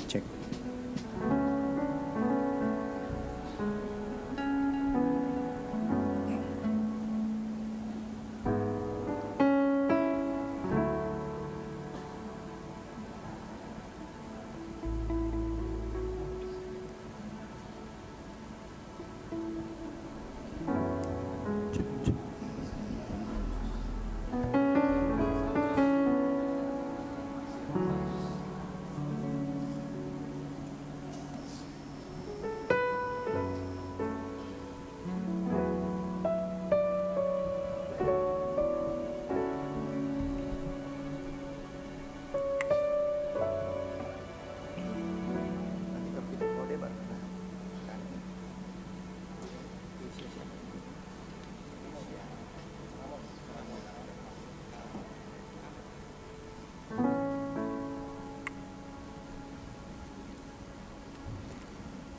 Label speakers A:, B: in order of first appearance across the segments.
A: Cek.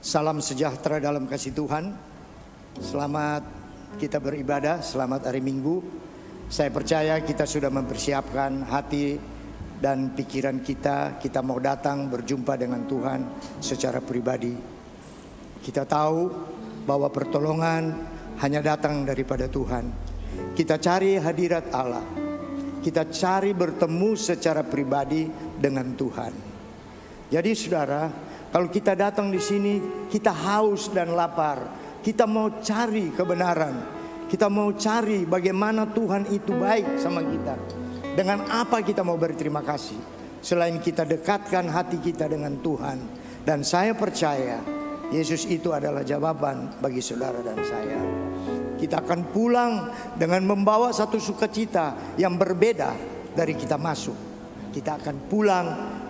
A: Salam sejahtera dalam kasih Tuhan. Selamat kita beribadah, selamat hari Minggu. Saya percaya kita sudah mempersiapkan hati dan pikiran kita. Kita mau datang berjumpa dengan Tuhan secara pribadi. Kita tahu bahwa pertolongan hanya datang daripada Tuhan. Kita cari hadirat Allah. Kita cari bertemu secara pribadi dengan Tuhan. Jadi saudara, kalau kita datang di sini, kita haus dan lapar. Kita mau cari kebenaran. Kita mau cari bagaimana Tuhan itu baik sama kita. Dengan apa kita mau berterima kasih? Selain kita dekatkan hati kita dengan Tuhan. Dan saya percaya Yesus itu adalah jawaban bagi saudara dan saya. Kita akan pulang dengan membawa satu sukacita yang berbeda dari kita masuk. Kita akan pulang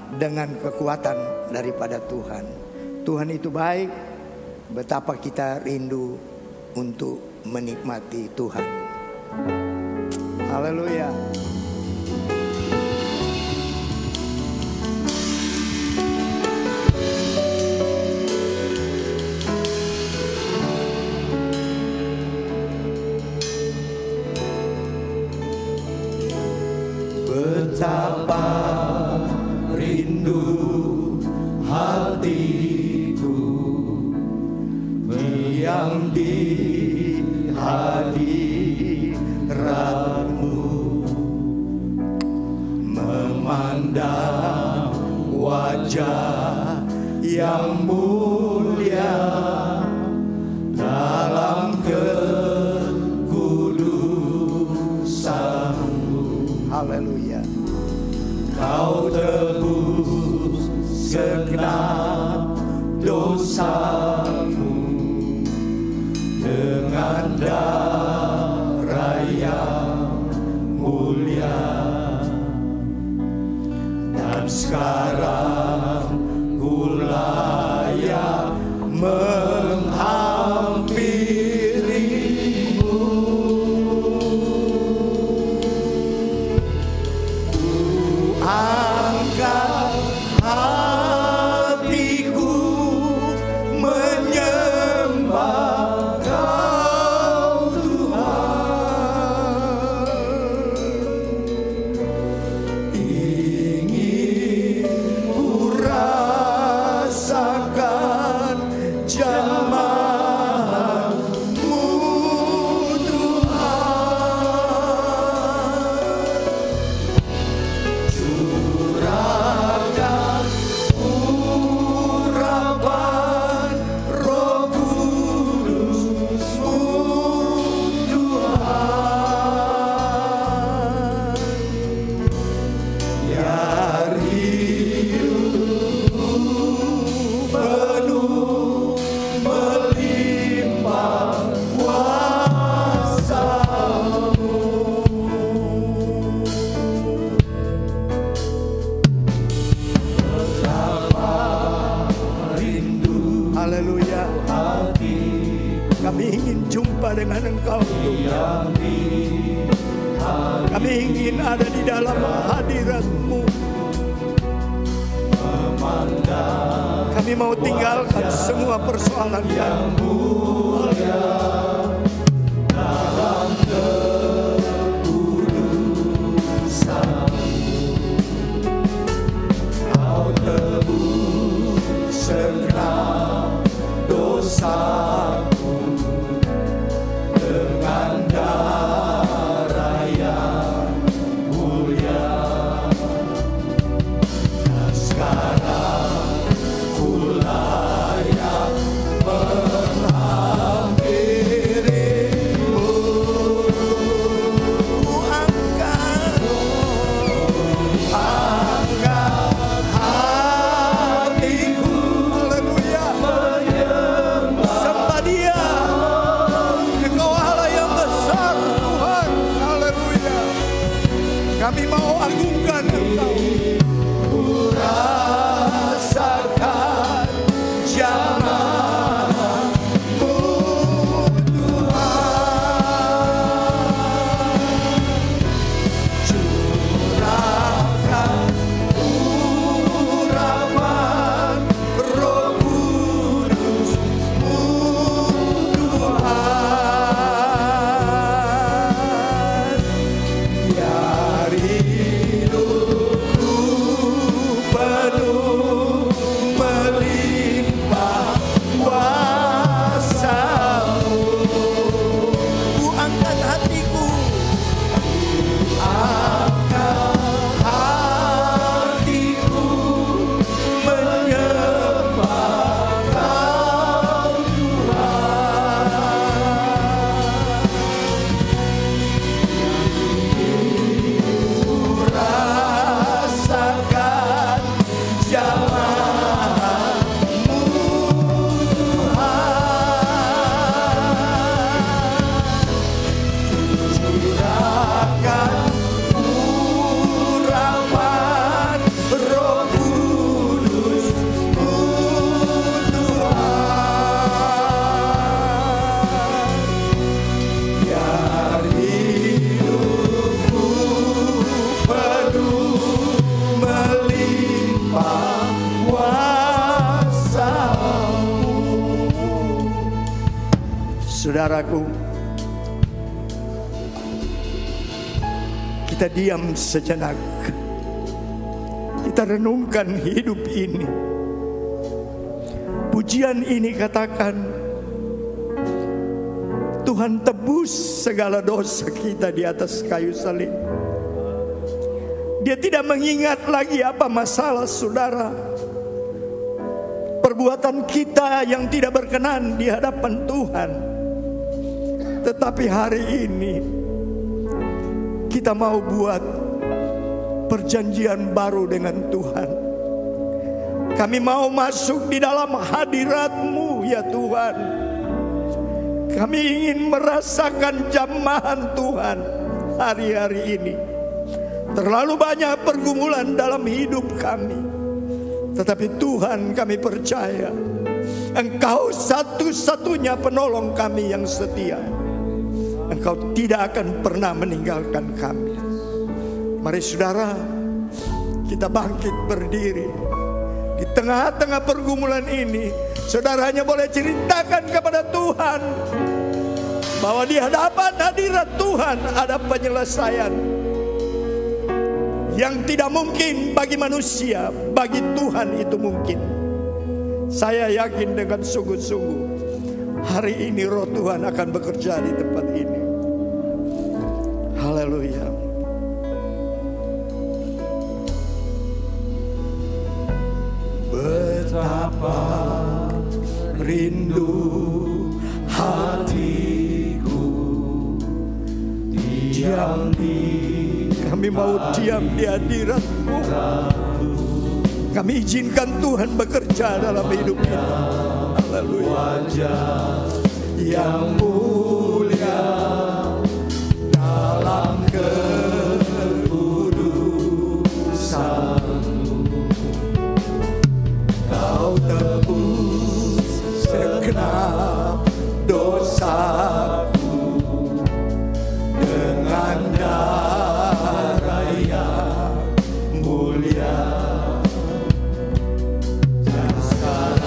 A: dengan kekuatan daripada Tuhan. Tuhan itu baik. Betapa kita rindu untuk menikmati Tuhan. Haleluya. Betapa rindu hatiku yang di hadiratmu, memandang wajah yang mulia dalam kekudusanmu. Haleluya. Kau tebus segenap dosamu dengan darah yang mulia. Dan sekarang ku layak menghampirimu. Ku angkat hatiku menyembah Kau Tuhan. Ingin ku rasakan jamaah-Mu Tuhan. Curahkan urapan Roh Kudus-Mu Tuhan. Ya rindu penuh melimpah kuasa-Mu. Betapa rindu, haleluya, hati kami ingin jumpa dengan Engkau Tuhan. Kami ingin ada di dalam hadirat-Mu. Kami Kami mau tinggalkan semua persoalan yang mulia dalam kekudusan. Kau tebus segenap dosaku dengan darah yang mulia. Dan sekarang ku layak menghampirimu. Ku angkat hatiku, haleluya, sembah Dia. Engkau Allah yang besar, Tuhan, haleluya. Kami mau agungkan Engkau. Ku rasakan jamaah-Mu, Tuhan. Curahkan urapan Roh Kudus-Mu, Tuhan. Biar hidupku penuh melimpah kuasa-Mu. Ku angkat hatiku, angkat hatiku menyembah Kau, Tuhan. Rasakan jamaah-Mu, Tuhan. Curahkan urapan Roh Kudus-Mu, Tuhan. Biar hidupku penuh melimpah kuasa-Mu. Saudaraku, kita diam sejenak. Kita renungkan hidup ini. Pujian ini katakan, Tuhan tebus segala dosa kita di atas kayu salib. Dia tidak mengingat lagi apa masalah saudara, perbuatan kita yang tidak berkenan di hadapan Tuhan. Tetapi hari ini kita mau buat perjanjian baru dengan Tuhan. Kami mau masuk di dalam hadirat-Mu ya Tuhan. Kami ingin merasakan jamahan Tuhan hari-hari ini. Terlalu banyak pergumulan dalam hidup kami, tetapi Tuhan, kami percaya Engkau satu-satunya penolong kami yang setia. Engkau tidak akan pernah meninggalkan kami. Mari saudara, kita bangkit berdiri. Di tengah-tengah pergumulan ini, saudara hanya boleh ceritakan kepada Tuhan bahwa di hadapan hadirat Tuhan ada penyelesaian yang tidak mungkin bagi manusia, bagi Tuhan itu mungkin. Saya yakin dengan sungguh-sungguh hari ini Roh Tuhan akan bekerja di tempat ini. Haleluya. Betapa rindu hatiku diam di, kami mau diam di hadirat-Mu. Kami izinkan Tuhan bekerja dalam hidup kita. Haleluya. Wajah yang mulia dalam kekudusan-Mu. Kau tebus segenap dosaku dengan darah yang mulia. Dan sekarang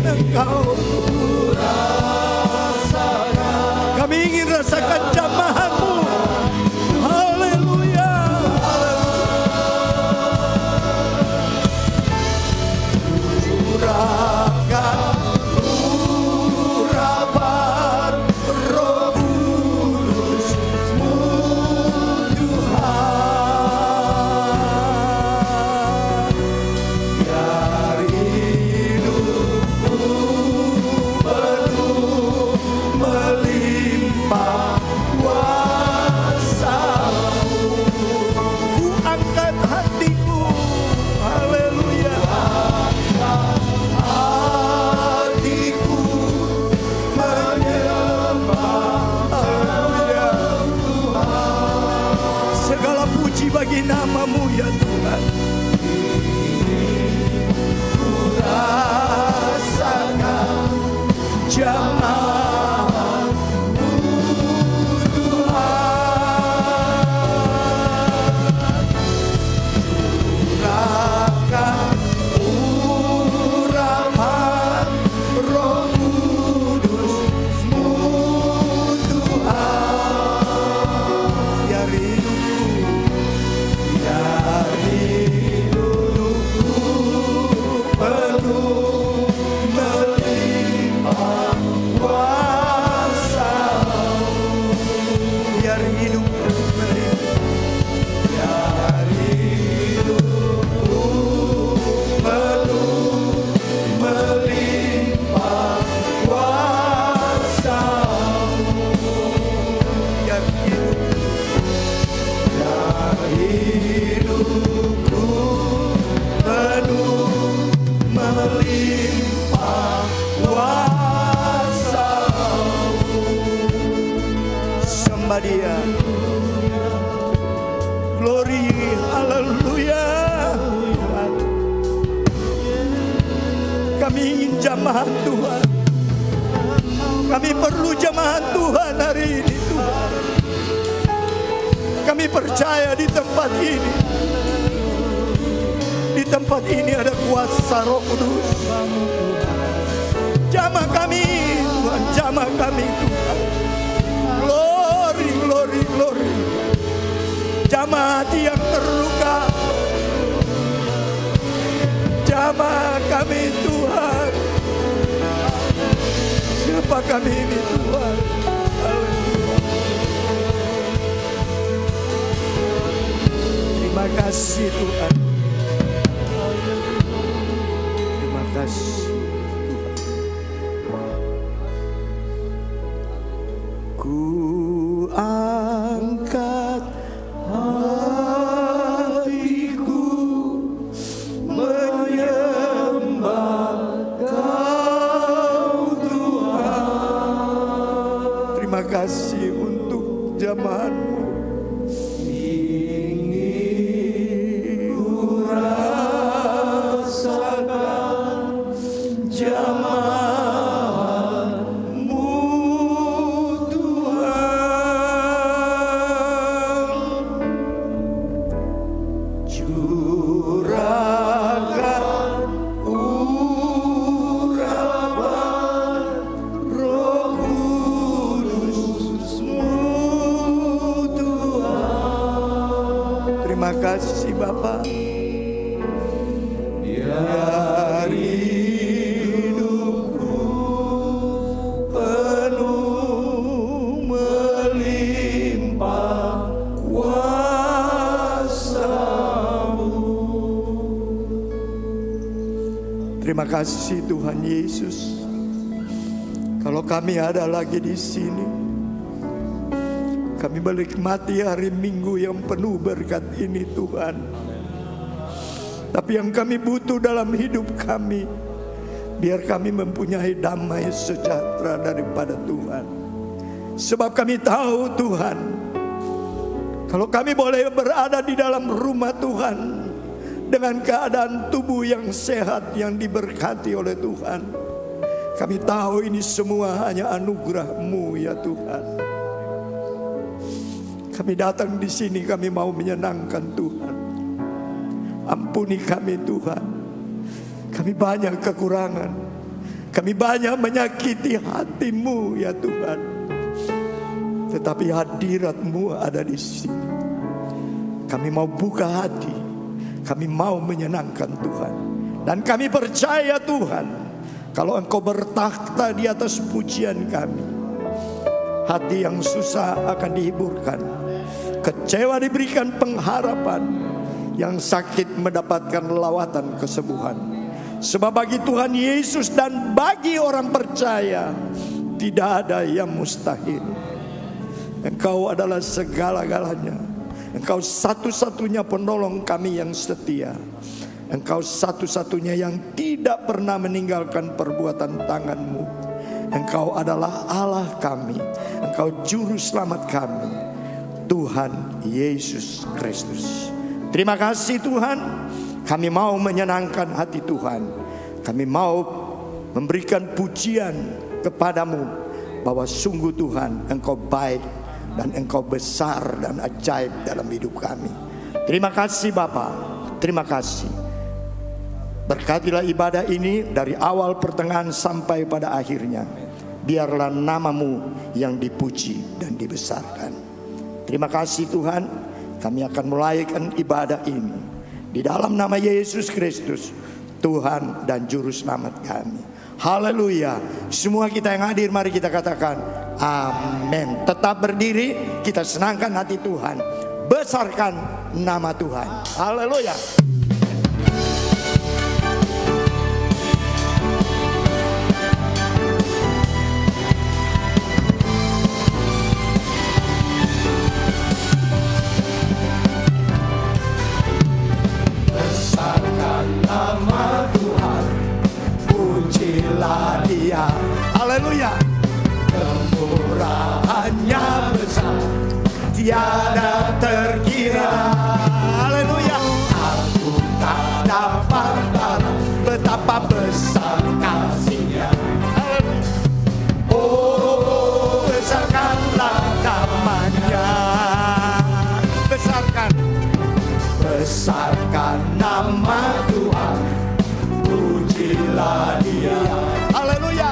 A: Engkau. Kami ingin rasakan jamahan-Mu. Haleluya. Curahkan urapan Roh Kudus-Mu Tuhan. Biar hidupku penuh melimpah kuasa-Mu. Ku angkat hatiku. Haleluya. Hatiku menyembah. Haleluya. Segala puji bagi nama-Mu ya Tuhan. Ku rasakan jamahan-Mu Tuhan. Curahkan urapan Roh Kudus-Mu Tuhan. Biar hidupku penuh melimpah kuasa-Mu. Biar hidupku melimpah. Biar hidupku penuh melimpah kuasa-Mu. Biar hidupku penuh melimpah kuasa-Mu. Sembah Dia. Glory, haleluya. Kami ingin jamahan Tuhan. Kami perlu jamahan Tuhan hari ini Tuhan. Kami percaya di tempat ini. Di tempat ini ada kuasa Roh Kudus. Jamah kami Tuhan, jamah kami Tuhan. Glory, glory, glory. Jamah hati yang terluka. Jamah kami Tuhan. Siapa kami ini Tuhan? Haleluya. Terima kasih Tuhan. Terima kasih Tuhan. Ku angkat hatiku menyembah Kau Tuhan. Terima kasih untuk jamahan-Mu. Ingin ku rasakan jamahan-Mu Tuhan. Curahkan urapan Roh Kudus-Mu Tuhan. Terima kasih Bapa. Biar hidupku penuh melimpah kuasa-Mu. Terima kasih Tuhan Yesus. Kalau kami ada lagi di sini, kami menikmati hari Minggu yang penuh berkat ini Tuhan. Tapi yang kami butuh dalam hidup kami, biar kami mempunyai damai sejahtera daripada Tuhan. Sebab kami tahu Tuhan, kalau kami boleh berada di dalam rumah Tuhan dengan keadaan tubuh yang sehat, yang diberkati oleh Tuhan, kami tahu ini semua hanya anugerah-Mu ya Tuhan. Kami datang di sini, kami mau menyenangkan Tuhan. Ampuni kami Tuhan. Kami banyak kekurangan. Kami banyak menyakiti hati-Mu ya Tuhan, tetapi hadirat-Mu ada di sini. Kami mau buka hati, kami mau menyenangkan Tuhan. Dan kami percaya Tuhan, kalau Engkau bertakhta di atas pujian kami, hati yang susah akan dihiburkan, kecewa diberikan pengharapan, yang sakit mendapatkan lawatan kesembuhan. Sebab bagi Tuhan Yesus dan bagi orang percaya tidak ada yang mustahil. Engkau adalah segala-galanya. Engkau satu-satunya penolong kami yang setia. Engkau satu-satunya yang tidak pernah meninggalkan perbuatan tangan-Mu. Engkau adalah Allah kami. Engkau juru selamat kami, Tuhan Yesus Kristus. Terima kasih Tuhan. Kami mau menyenangkan hati Tuhan. Kami mau memberikan pujian kepadamu, bahwa sungguh Tuhan Engkau baik dan Engkau besar dan ajaib dalam hidup kami. Terima kasih Bapa. Terima kasih. Berkatilah ibadah ini dari awal pertengahan sampai pada akhirnya. Biarlah nama-Mu yang dipuji dan dibesarkan. Terima kasih Tuhan. Kami akan mulaikan ibadah ini di dalam nama Yesus Kristus, Tuhan dan Juru Selamat kami. Haleluya. Semua kita yang hadir, mari kita katakan amin. Tetap berdiri, kita senangkan hati Tuhan, besarkan nama Tuhan. Haleluya. Nama Tuhan, pujilah Dia. Haleluya. Kemurahannya besar, tiada terkira. Haleluya. Aku tak dapat balas betapa besar kasih-Nya. Oh, besarkanlah namanya. Besarkan nama Tuhan, pujilah Dia. Haleluya.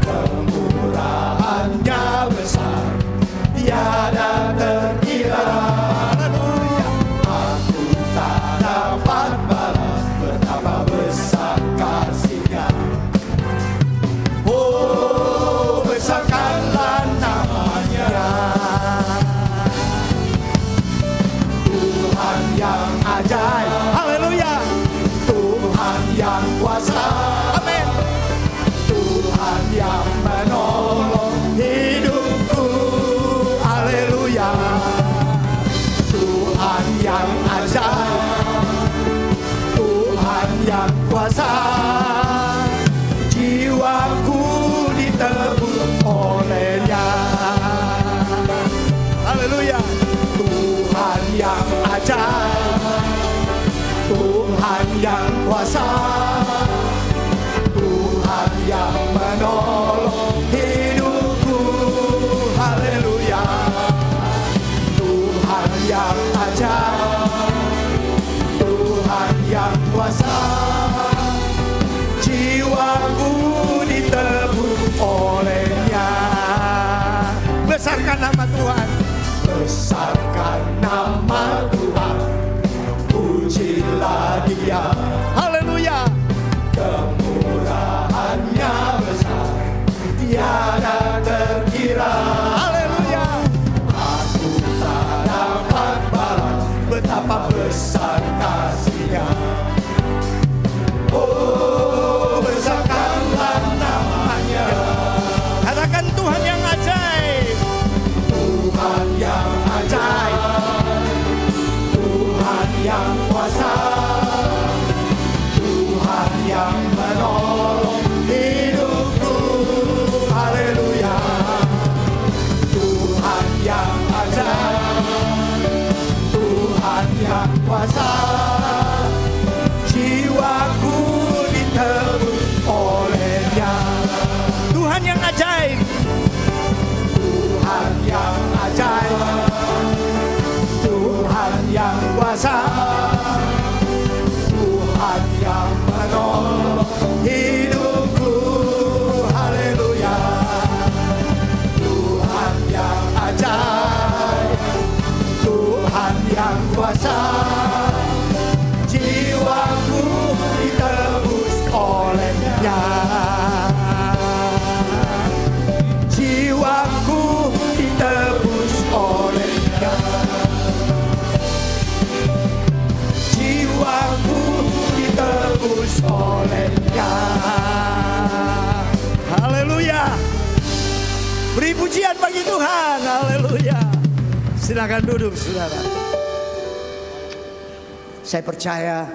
A: Kemurahannya besar, tiada terkira. Haleluya. Aku tak dapat balas betapa besar kasih-Nya. Oh, besarkanlah namanya. Tuhan yang ajaib, haleluya. Tuhan yang kuasa, amin. Tuhan yang menolong hidupku, haleluya. Tuhan yang ajaib, Tuhan yang kuasa. Jiwaku ditebus oleh-Nya, haleluya. Tuhan yang ajaib, Tuhan yang kuasa, Tuhan yang menolong hidupku, haleluya. Tuhan yang ajaib, Tuhan yang kuasa. Jiwaku ditebus oleh-Nya. Besarkan nama Tuhan. Besarkan nama Tuhan, pujilah Dia. Haleluya. Kemurahannya besar, tiada terkira. Haleluya. Aku tak dapat balas betapa besar kasih-Nya. Oh, besarkanlah namanya. Katakan Tuhan yang ajaib, Tuhan yang ajaib, Tuhan yang kuasa, Tuhan yang menolong hidupku, haleluya. Tuhan yang ajaib, Tuhan yang kuasa. Jiwaku ditebus oleh-Nya. Tuhan yang ajaib, Tuhan yang ajaib, Tuhan yang kuasa, Tuhan yang menolong hidupku, jiwaku ditebus olehnya. Haleluya. Beri pujian bagi Tuhan. Haleluya. Silakan duduk, saudara. Saya percaya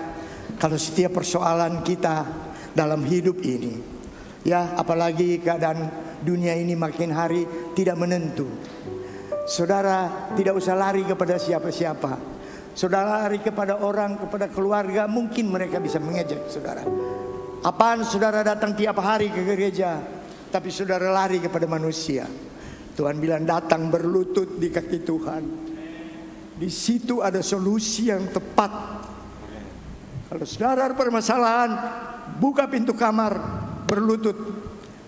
A: kalau setiap persoalan kita dalam hidup ini, ya, apalagi keadaan dunia ini makin hari tidak menentu, saudara tidak usah lari kepada siapa-siapa. Saudara lari kepada orang, kepada keluarga, mungkin mereka bisa mengejek saudara. Apaan saudara datang tiap hari ke gereja, tapi saudara lari kepada manusia. Tuhan bilang datang berlutut di kaki Tuhan. Di situ ada solusi yang tepat. Kalau saudara ada permasalahan, buka pintu kamar, berlutut.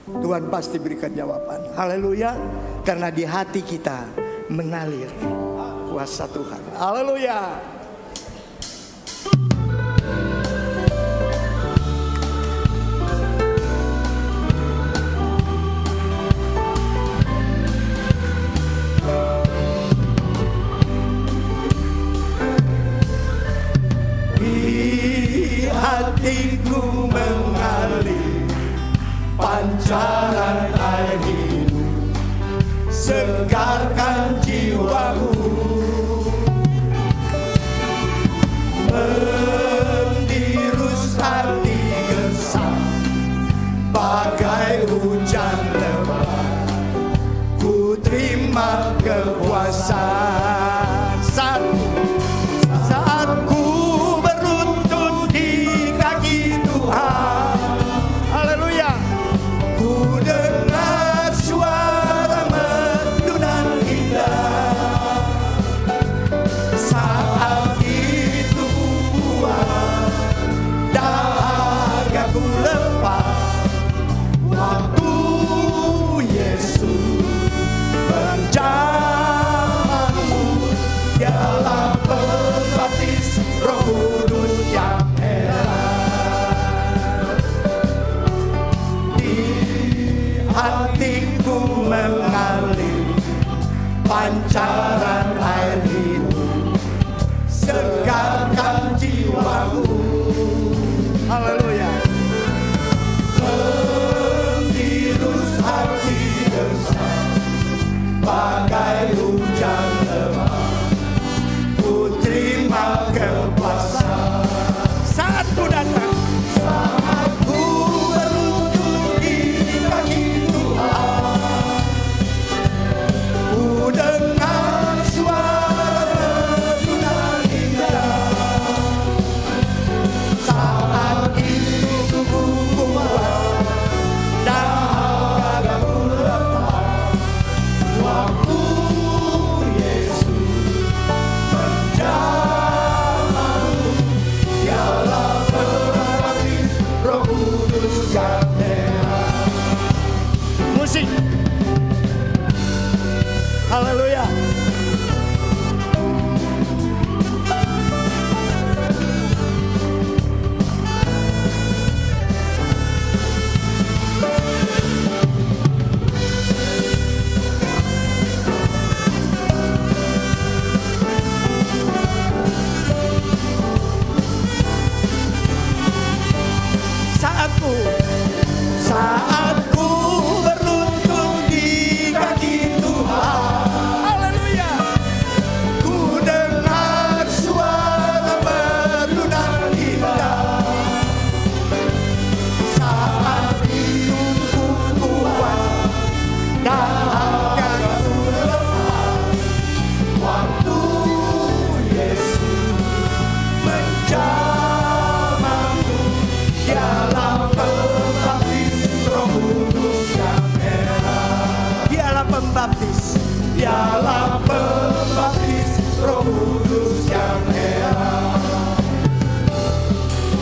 A: Tuhan pasti berikan jawaban. Haleluya. Karena di hati kita mengalir kuasa Tuhan. Haleluya. Hatiku mengalir pancaran air hidup, segarkan jiwaku, mendirus hati gersang bagai hujan lebat. Ku terima kekuasaan saat ku beruntun di kaki Tuhan. Haleluya. Ku dengar suara merdunan indah. Saat itu buat dahagaku lepas. Waktu Yesus menjamahmu, dialah pembaptis Roh Kudus yang heran. Di hatiku mengalir pancaran air hidup, segarkan jiwaku. Haleluya. Mendirus hati gersang bagai hujan lebat. Ku terima kekuasaan saat ku datang, saat ku berlutut di kaki Tuhan. Ku dengar suara merdunan indah. Saat itu ku kuat dahagaku lepas. Waktu Yesus menjamahmu, dialah pembaptis Roh Kudus yang heran. Musik. Haleluya. Saat ku berlutut di kaki Tuhan. Haleluya. Ku dengar suara merdunan indah. Saat itu ku kuat dahagaku lepas. Waktu Yesus menjamahmu, dialah pembaptis Roh Kudus yang heran. Dialah pembaptis, dialah pembaptis Roh Kudus yang heran.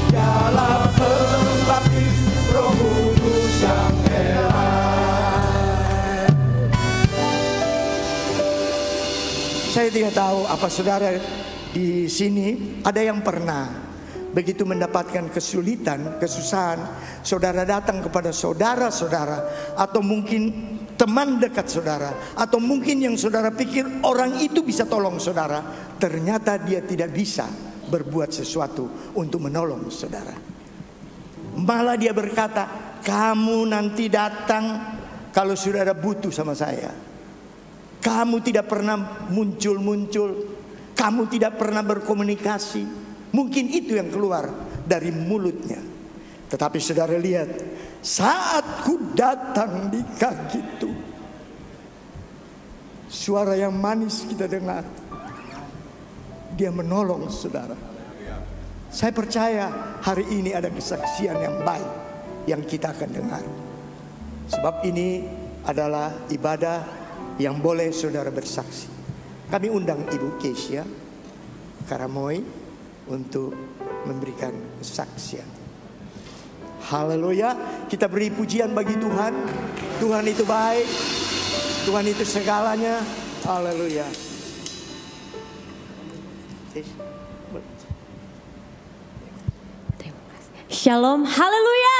A: Dialah pembaptis Roh Kudus yang heran. Saya tidak tahu apa saudara di sini ada yang pernah begitu mendapatkan kesulitan, kesusahan, saudara datang kepada saudara-saudara atau mungkin teman dekat saudara, atau mungkin yang saudara pikir orang itu bisa tolong saudara, ternyata dia tidak bisa berbuat sesuatu untuk menolong saudara. Malah dia berkata, kamu nanti datang kalau saudara butuh sama saya. Kamu tidak pernah muncul-muncul, kamu tidak pernah berkomunikasi. Mungkin itu yang keluar dari mulutnya. Tetapi saudara lihat, saat ku datang di kaki itu, suara yang manis kita dengar. Dia menolong saudara. Saya percaya hari ini ada kesaksian yang baik yang kita akan dengar. Sebab ini adalah ibadah yang boleh saudara bersaksi. Kami undang Ibu Kesia Karamoy untuk memberikan kesaksian. Haleluya, kita beri pujian bagi Tuhan. Tuhan itu baik, Tuhan itu segalanya. Haleluya.
B: Shalom, haleluya.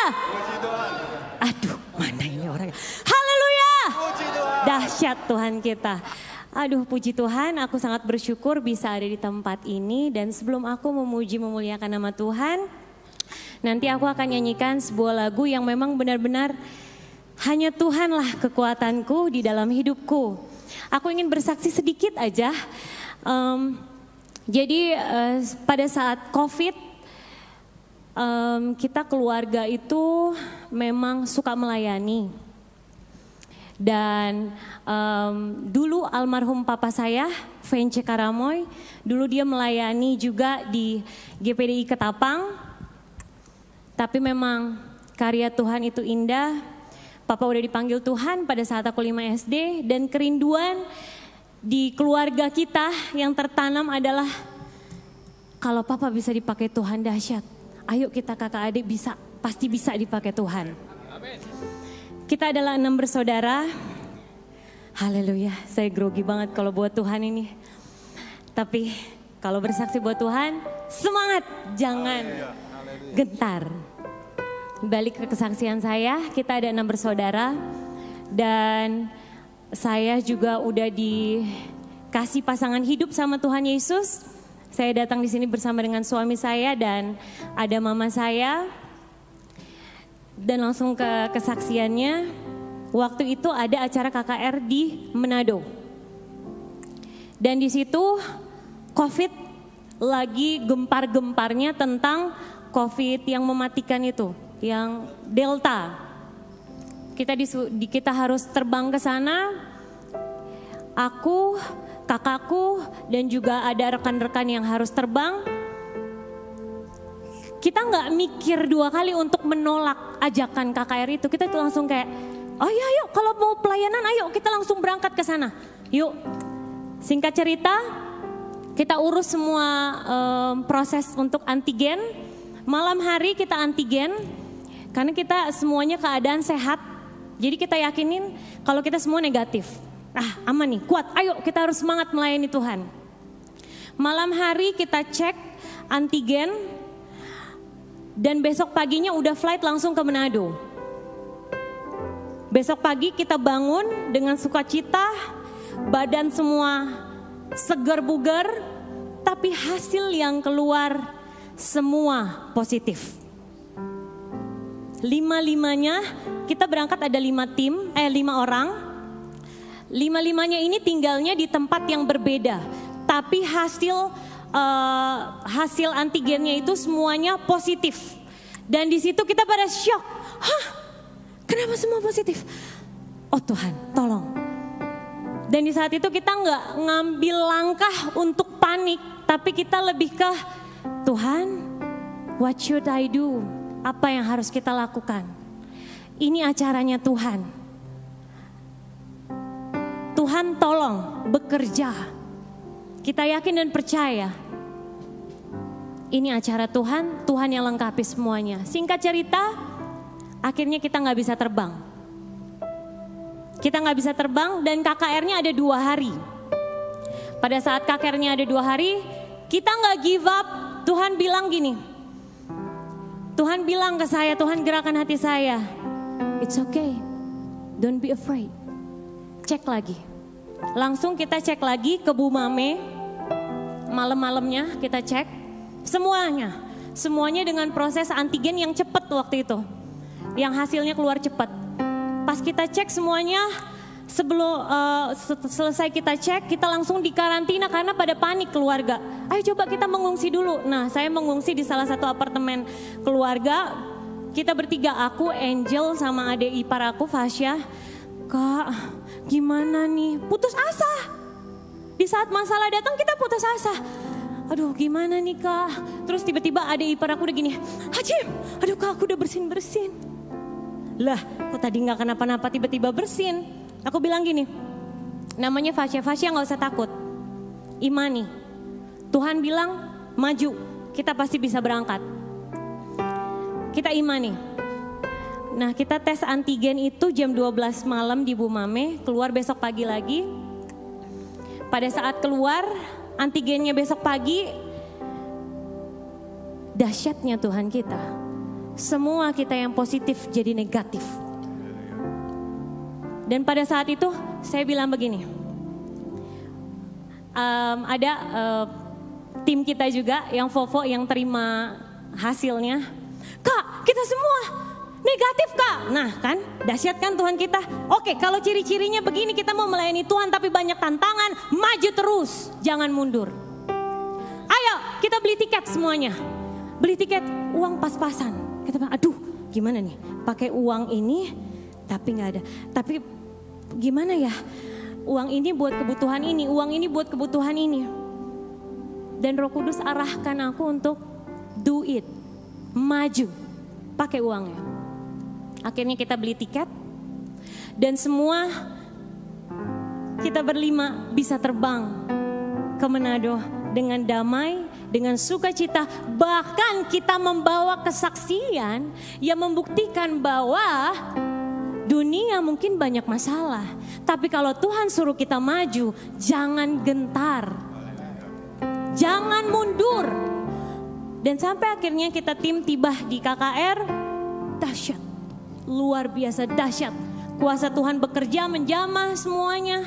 B: Aduh, mana ini orangnya? Haleluya. Dahsyat Tuhan kita. Aduh, puji Tuhan, aku sangat bersyukur bisa ada di tempat ini. Dan sebelum aku memuji memuliakan nama Tuhan, nanti aku akan nyanyikan sebuah lagu yang memang benar-benar hanya Tuhanlah kekuatanku di dalam hidupku. Aku ingin bersaksi sedikit aja. Jadi pada saat COVID, kita keluarga itu memang suka melayani. Dan dulu almarhum papa saya, Vence Karamoy, dulu dia melayani juga di GPDI Ketapang. Tapi memang karya Tuhan itu indah. Papa udah dipanggil Tuhan pada saat aku 5 SD. Dan kerinduan di keluarga kita yang tertanam adalah, kalau papa bisa dipakai Tuhan dahsyat, ayo kita kakak adik bisa, pasti bisa dipakai Tuhan. Kita adalah 6 bersaudara. Haleluya, saya grogi banget kalau buat Tuhan ini. Tapi kalau bersaksi buat Tuhan, semangat, jangan gentar. Balik ke kesaksian saya, kita ada 6 bersaudara. Dan saya juga udah dikasih pasangan hidup sama Tuhan Yesus. Saya datang di sini bersama dengan suami saya dan ada mama saya. Dan langsung ke kesaksiannya, waktu itu ada acara KKR di Manado. Dan di situ COVID lagi gempar-gemparnya tentang COVID yang mematikan itu, yang Delta. Kita harus terbang ke sana. Aku, kakakku, dan juga ada rekan-rekan yang harus terbang. Kita nggak mikir 2 kali untuk menolak ajakan KKR itu. Kita tuh langsung kayak, oh iya yuk kalau mau pelayanan ayo kita langsung berangkat ke sana. Yuk, singkat cerita kita urus semua proses untuk antigen. Malam hari kita antigen karena kita semuanya keadaan sehat. Jadi kita yakinin kalau kita semua negatif. Aman nih, kuat, ayo kita harus semangat melayani Tuhan. Malam hari kita cek antigen. Dan besok paginya udah flight langsung ke Manado. Besok pagi kita bangun dengan sukacita, badan semua segar bugar, tapi hasil yang keluar semua positif. 5-5-nya, kita berangkat ada 5 orang. 5-5-nya ini tinggalnya di tempat yang berbeda, tapi hasil antigennya itu semuanya positif. Dan di situ kita pada syok. Hah? Kenapa semua positif? Oh Tuhan, tolong. Dan di saat itu kita nggak ngambil langkah untuk panik, tapi kita lebih ke Tuhan, what should I do? Apa yang harus kita lakukan? Ini acaranya Tuhan. Tuhan tolong bekerja. Kita yakin dan percaya. Ini acara Tuhan, Tuhan yang lengkapi semuanya. Singkat cerita, akhirnya kita nggak bisa terbang. Kita nggak bisa terbang dan KKR-nya ada 2 hari. Pada saat KKR-nya ada 2 hari, kita nggak give up. Tuhan bilang gini, Tuhan bilang ke saya, Tuhan gerakan hati saya, it's okay, don't be afraid. cek lagi. Langsung kita cek lagi ke Bu Mame. Malam-malamnya kita cek semuanya. Semuanya dengan proses antigen yang cepat waktu itu. Yang hasilnya keluar cepat. Pas kita cek semuanya, sebelum selesai kita cek, kita langsung dikarantina karena pada panik keluarga. Ayo coba kita mengungsi dulu. Nah, saya mengungsi di salah satu apartemen keluarga. Kita bertiga, aku, Angel, sama adik ipar aku, Fasya. Kak, gimana nih? Putus asa. Di saat masalah datang kita putus asa. Aduh, gimana nih Kak? Terus tiba-tiba adik ipar aku udah gini, Hajim, aduh Kak, aku udah bersin-bersin. Lah, kok tadi gak kenapa-napa tiba-tiba bersin? Aku bilang gini, namanya Fasya gak usah takut. Imani, Tuhan bilang maju, kita pasti bisa berangkat. Kita imani. Nah, kita tes antigen itu jam 12 malam di Bu Mame, keluar besok pagi lagi. Pada saat keluar antigennya besok pagi, dahsyatnya Tuhan kita. Semua kita yang positif jadi negatif. Dan pada saat itu saya bilang begini, ada tim kita juga yang Vovo yang terima hasilnya. Kak, kita semua negatif Kak. Nah kan, dahsyat kan Tuhan kita. Oke, kalau ciri-cirinya begini, kita mau melayani Tuhan tapi banyak tantangan, maju terus, jangan mundur. Ayo kita beli tiket semuanya. Beli tiket, uang pas-pasan. Kita bilang, aduh gimana nih, pakai uang ini tapi gak ada. Tapi gimana ya, uang ini buat kebutuhan ini, uang ini buat kebutuhan ini. Dan Roh Kudus arahkan aku untuk do it, maju, pakai uangnya. Akhirnya kita beli tiket dan semua kita berlima bisa terbang ke Manado dengan damai, dengan sukacita. Bahkan kita membawa kesaksian yang membuktikan bahwa dunia mungkin banyak masalah, tapi kalau Tuhan suruh kita maju, jangan gentar, jangan mundur. Dan sampai akhirnya kita tim tiba di KKR, dahsyat, luar biasa dahsyat. Kuasa Tuhan bekerja menjamah semuanya.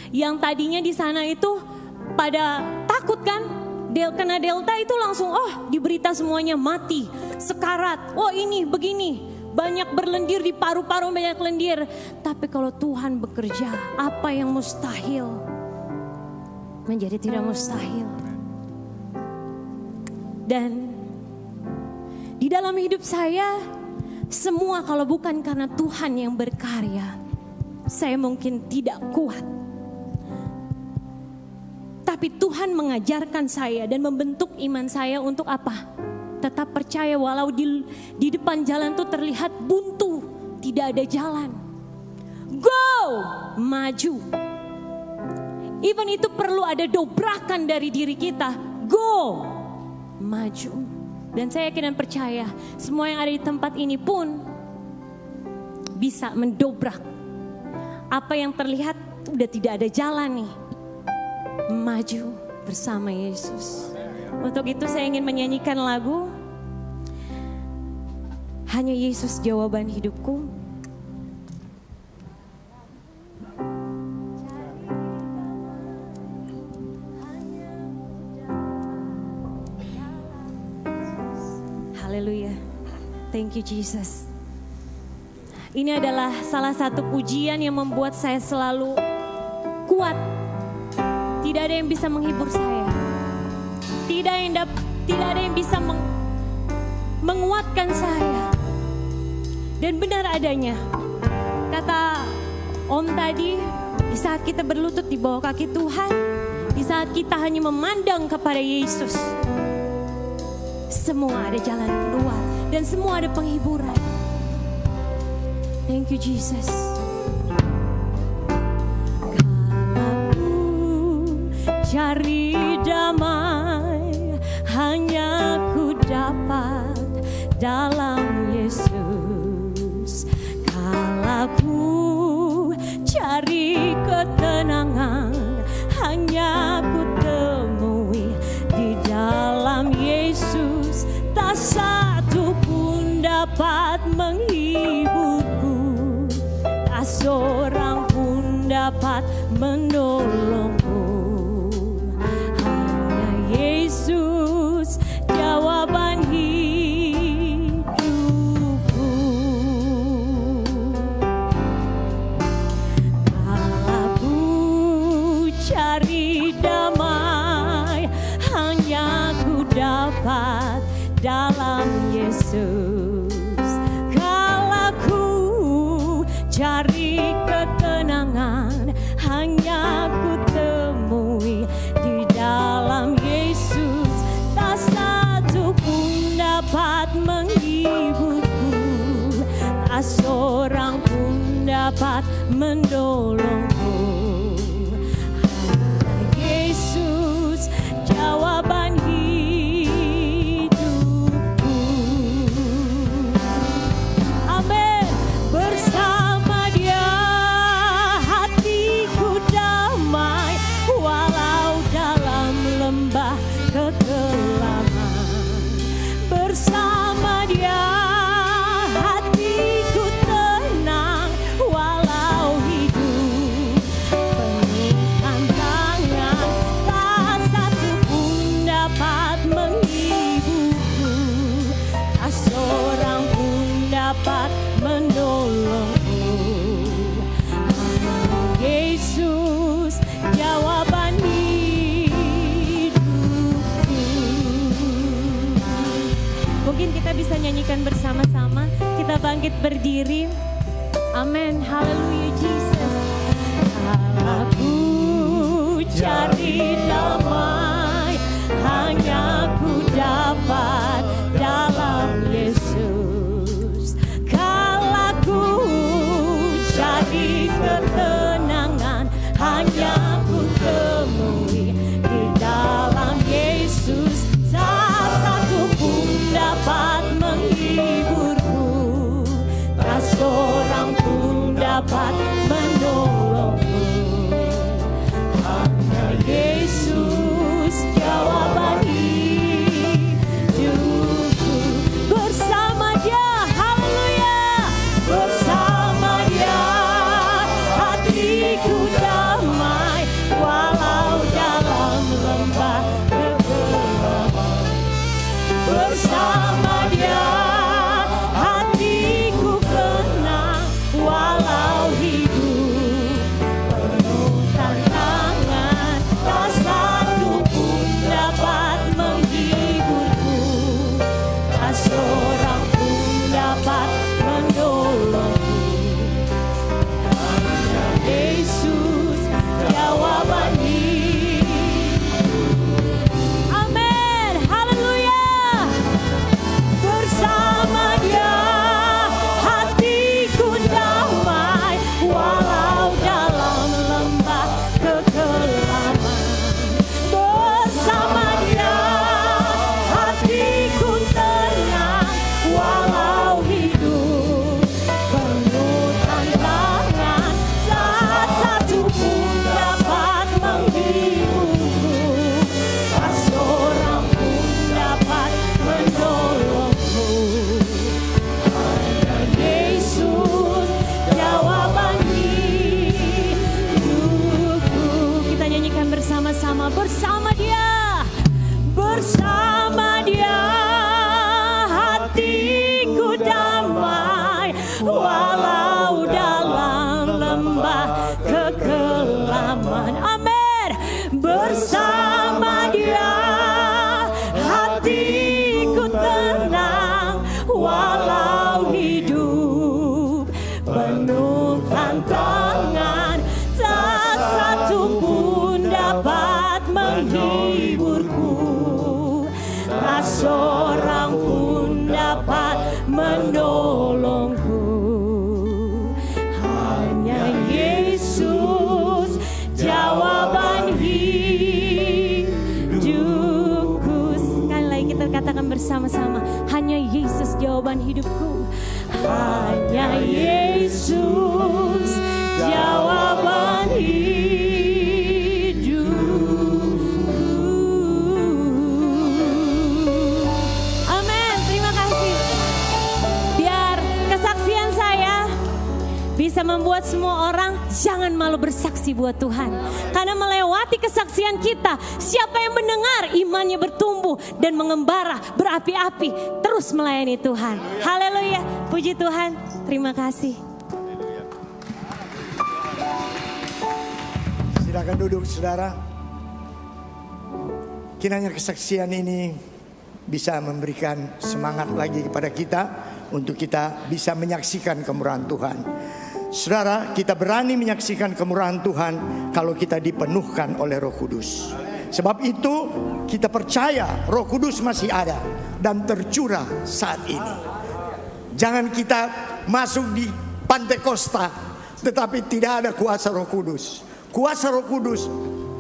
B: Yang tadinya di sana itu pada takut kan, kena delta itu langsung diberita semuanya mati, sekarat, ini begini. Banyak berlendir di paru-paru, banyak lendir. Tapi kalau Tuhan bekerja, apa yang mustahil menjadi tidak mustahil. Dan di dalam hidup saya, semua kalau bukan karena Tuhan yang berkarya, saya mungkin tidak kuat. Tapi Tuhan mengajarkan saya dan membentuk iman saya untuk apa? Tetap percaya walau di depan jalan tuh terlihat buntu, tidak ada jalan. Go, maju. Even itu perlu ada dobrakan dari diri kita. Go, maju. Dan saya yakin dan percaya semua yang ada di tempat ini pun bisa mendobrak. Apa yang terlihat udah tidak ada jalan nih. Maju bersama Yesus. Untuk itu saya ingin menyanyikan lagu Hanya Yesus Jawaban Hidupku. Haleluya. Thank you Jesus. Ini adalah salah satu pujian yang membuat saya selalu kuat. Tidak ada yang bisa menghibur saya. Tidak ada yang bisa menguatkan saya. Dan benar adanya. Kata Om tadi, di saat kita berlutut di bawah kaki Tuhan, di saat kita hanya memandang kepada Yesus, semua ada jalan keluar dan semua ada penghiburan. Thank you Jesus. Cari damai hanya ku dapat dalam Yesus. Kalau ku cari ketenangan hanya ku temui di dalam Yesus. Tak satu pun dapat menghiburku, tak seorang pun dapat dapat dalam Yesus. Kalau ku cari ketenangan, hanya ku temui di dalam Yesus. Tak satu pun dapat menghiburku, tak seorang pun dapat menolongku. Hanya Yesus jawaban hidupku. Amin. Bersama Dia hatiku damai, walau dalam lembah kekelaman. Bersama Dia hatiku tenang, walau hidup penuh tantangan. Tak satu pun dapat menghiburku, tak seorang pun dapat menolongku. Hanya Yesus jawaban hidupku. Mungkin kita bisa nyanyikan bersama-sama. Kita bangkit berdiri. Amin. Haleluya Jesus. Aku cari damai, hanya ku dapat dalam Yesus. Kalau ku cari ketenangan, hanya ku temui di dalam Yesus. Tak satu pun dapat menghiburku, tak seorang pun dapat menolongku. Hanya Yesus jawaban hidupku. Bersama Dia, haleluya. Bersama Dia hatiku damai, walau dalam lembah kegelapan. Bersama Dia hatiku tenang, walau hidup penuh tantangan. Tak satu pun dapat menghiburku, tak seorang pun dapat menolongku. Hanya Yesus jawaban hidupku. Amin. Haleluya. Bersama Dia hatiku damai, walau dalam lembah kekelaman. Bersama Dia hatiku tenang, walau hidup penuh tantangan. Tak satu pun dapat menghiburku, tak seorang pun dapat menolongku. Hanya Yesus jawaban hidupku. Kita nyanyikan bersama-sama. Bersama Dia, bersama Dia hatiku damai, walau dalam lembah kekelaman. Amin. Bersama Dia hatiku tenang, walau hidup penuh tantangan. Tak satu pun dapat menghiburku, tak seorang pun dapat menolongku. Hanya Yesus jawaban hidupku. Sekali lagi kita katakan bersama-sama. Hanya Yesus jawaban hidupku. Hanya Yesus jawaban hidupku. Amin. Terima kasih. Biar kesaksian saya bisa membuat semua orang jangan malu bersaksi buat Tuhan. Karena melewati kesaksian kita, siapa yang mendengar imannya bertumbuh dan mengembara berapi-api terus melayani Tuhan. Haleluya. Puji Tuhan. Terima kasih.
A: Silakan duduk saudara. Kiranya kesaksian ini bisa memberikan semangat lagi kepada kita untuk kita bisa menyaksikan kemurahan Tuhan. Saudara, kita berani menyaksikan kemurahan Tuhan kalau kita dipenuhkan oleh Roh Kudus. Sebab itu kita percaya Roh Kudus masih ada dan tercurah saat ini. Jangan kita masuk di Pantekosta tetapi tidak ada kuasa Roh Kudus. Kuasa Roh Kudus,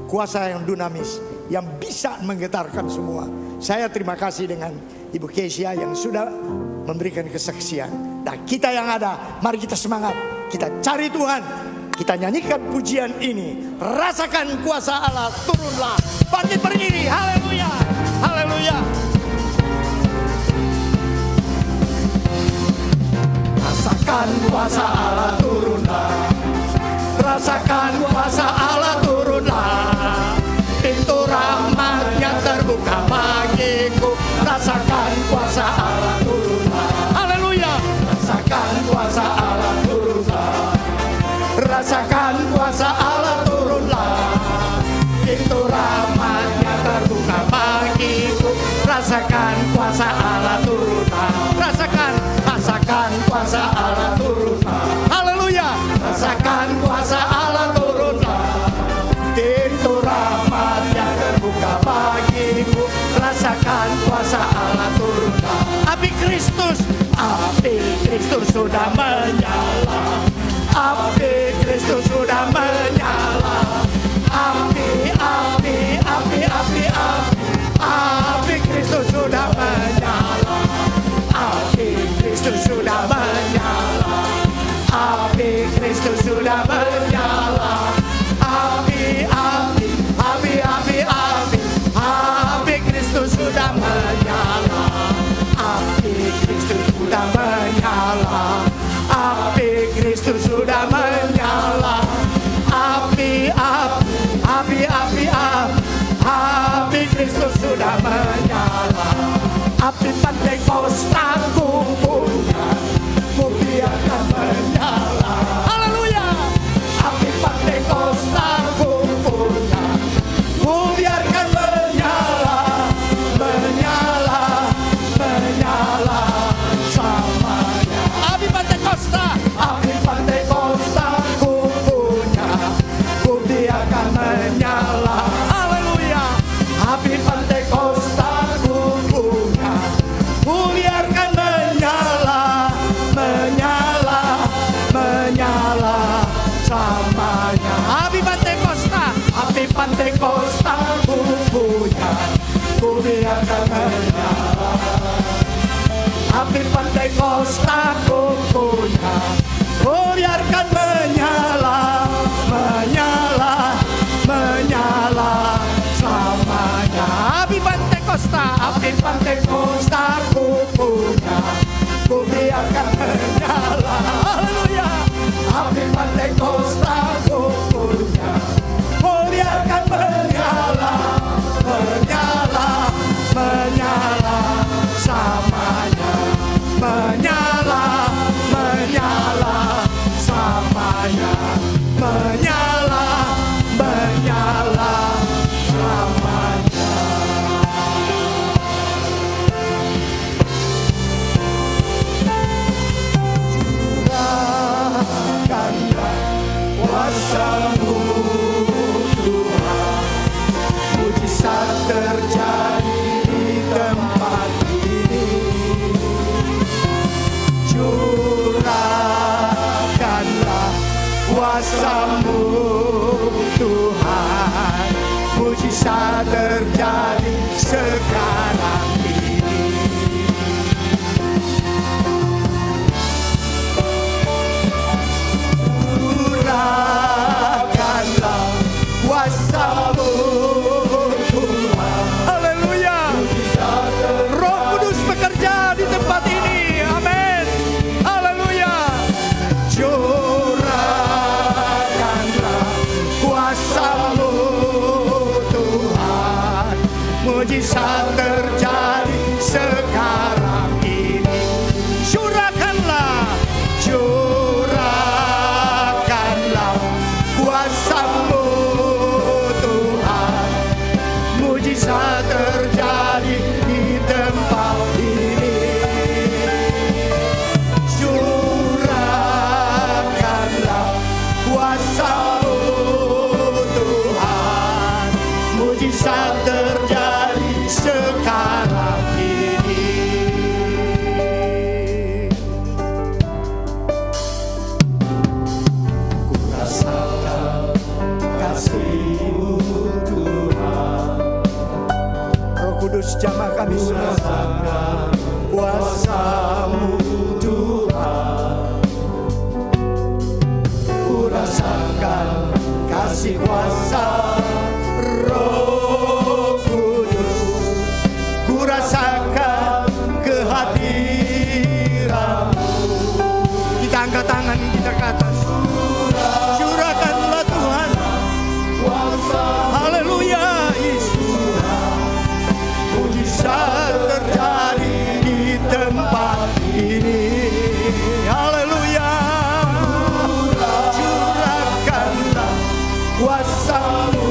A: kuasa yang dinamis, yang bisa menggetarkan semua. Saya terima kasih dengan Ibu Kesia yang sudah memberikan kesaksian. Dan kita yang ada, mari kita semangat. Kita cari Tuhan, kita nyanyikan pujian ini. Rasakan kuasa Allah, turunlah. Bangkit berdiri, haleluya, haleluya. Rasakan kuasa Allah, turunlah. Rasakan kuasa Allah, turunlah. Pintu rahmatnya terbuka bagiku. Rasakan kuasa Allah, turunlah. Haleluya. Rasakan kuasa Allah, turunlah. Rasakan kuasa Allah, turunlah. Pintu rahmatnya terbuka bagiku. Rasakan kuasa Allah, turunlah. Rasakan kuasa Allah, turunlah. Haleluya. Rasakan kuasa Allah, turunlah. Pintu rahmatnya terbuka bagiku. Rasakan kuasa Allah, turunlah. Api Kristus sudah menyala. Api Kristus sudah menyala. Api Kristus sudah menyala. Api Kristus sudah menyala. Api Kristus sudah menyala. Api Kristus sudah menyala. Api Kristus sudah menyala. Api Kristus sudah menyala. Api Kristus sudah menyala. Api Pantekosta ku punya, ku biarkan menyala. Haleluya. Api Pantekosta ku punya, ku biarkan menyala, menyala, menyala samanya. Api Pantekosta ku punya, ku biarkan menyala. Haleluya. Api Pantekosta ku punya, ku biarkan menyala, menyala, menyala samanya. Api Pantekosta ku punya, ku biarkan menyala. Api Pantekosta ku punya, ku biarkan menyala, menyala, menyala samanya. Api Pantekosta ku punya, ku biarkan menyala. Haleluya. Api Pantekosta ku punya, ku biarkan menyala, menyala, menyala samanya. Menyala, menyala samanya. Menyala, menyala samanya. Curahkanlah kuasa-Mu Tuhan, mujizat terjadi di tempat ini. Curahkanlah kuasa-Mu Tuhan, mujizat terjadi sekarang ini. Curahkanlah kuasa-Mu Tuhan. Haleluya. Roh Kudus bekerja di tempat ini. Amin. Haleluya. Curahkanlah kuasa-Mu Tuhan, mujizat terjadi sekarang ini. Curahkanlah, curahkanlah kuasa-Mu Tuhan, mujizat terjadi di tempat terjadi sekarang ini. Ku rasakan kasih-Mu Tuhan. Roh Kudus jamah kami rasakan kuasa-Mu Tuhan. Ku rasakan kasih kuasa Roh Kudus. Ku rasakan kehadiran-Mu. Kita angkat tangan kita ke atas. Curahkanlah Tuhan. Haleluya Yesus. Mujizat terjadi di tempat ini. Haleluya. Curahkanlah kuasa-Mu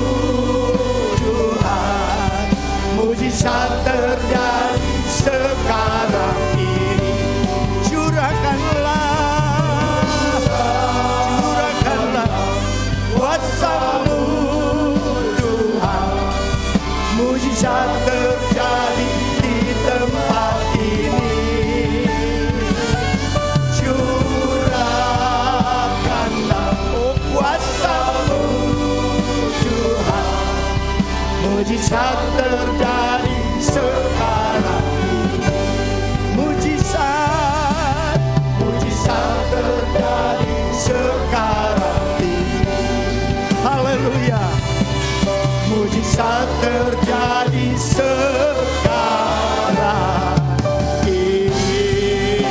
A: Tuhan. Mujizat terjadi sekarang ini. Curahkanlah kuasa-Mu Tuhan. Mujizat terjadi di tempat ini. Curahkanlah kuasa-Mu Tuhan. Mujizat terjadi sekarang ini. Mujizat terjadi sekarang ini. Haleluya. Mujizat terjadi sekarang ini.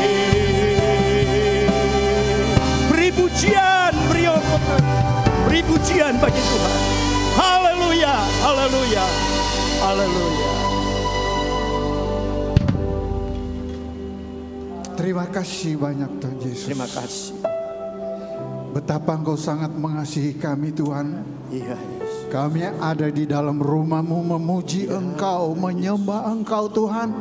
A: Beri pujian, beri pujian bagi Tuhan. Haleluya, haleluya, haleluya.
C: Terima kasih banyak Tuhan Yesus.
A: Terima kasih.
C: Betapa Engkau sangat mengasihi kami Tuhan.
A: Iya Yesus.
C: Kami ada di dalam rumah-Mu memuji Engkau, menyembah Engkau Tuhan.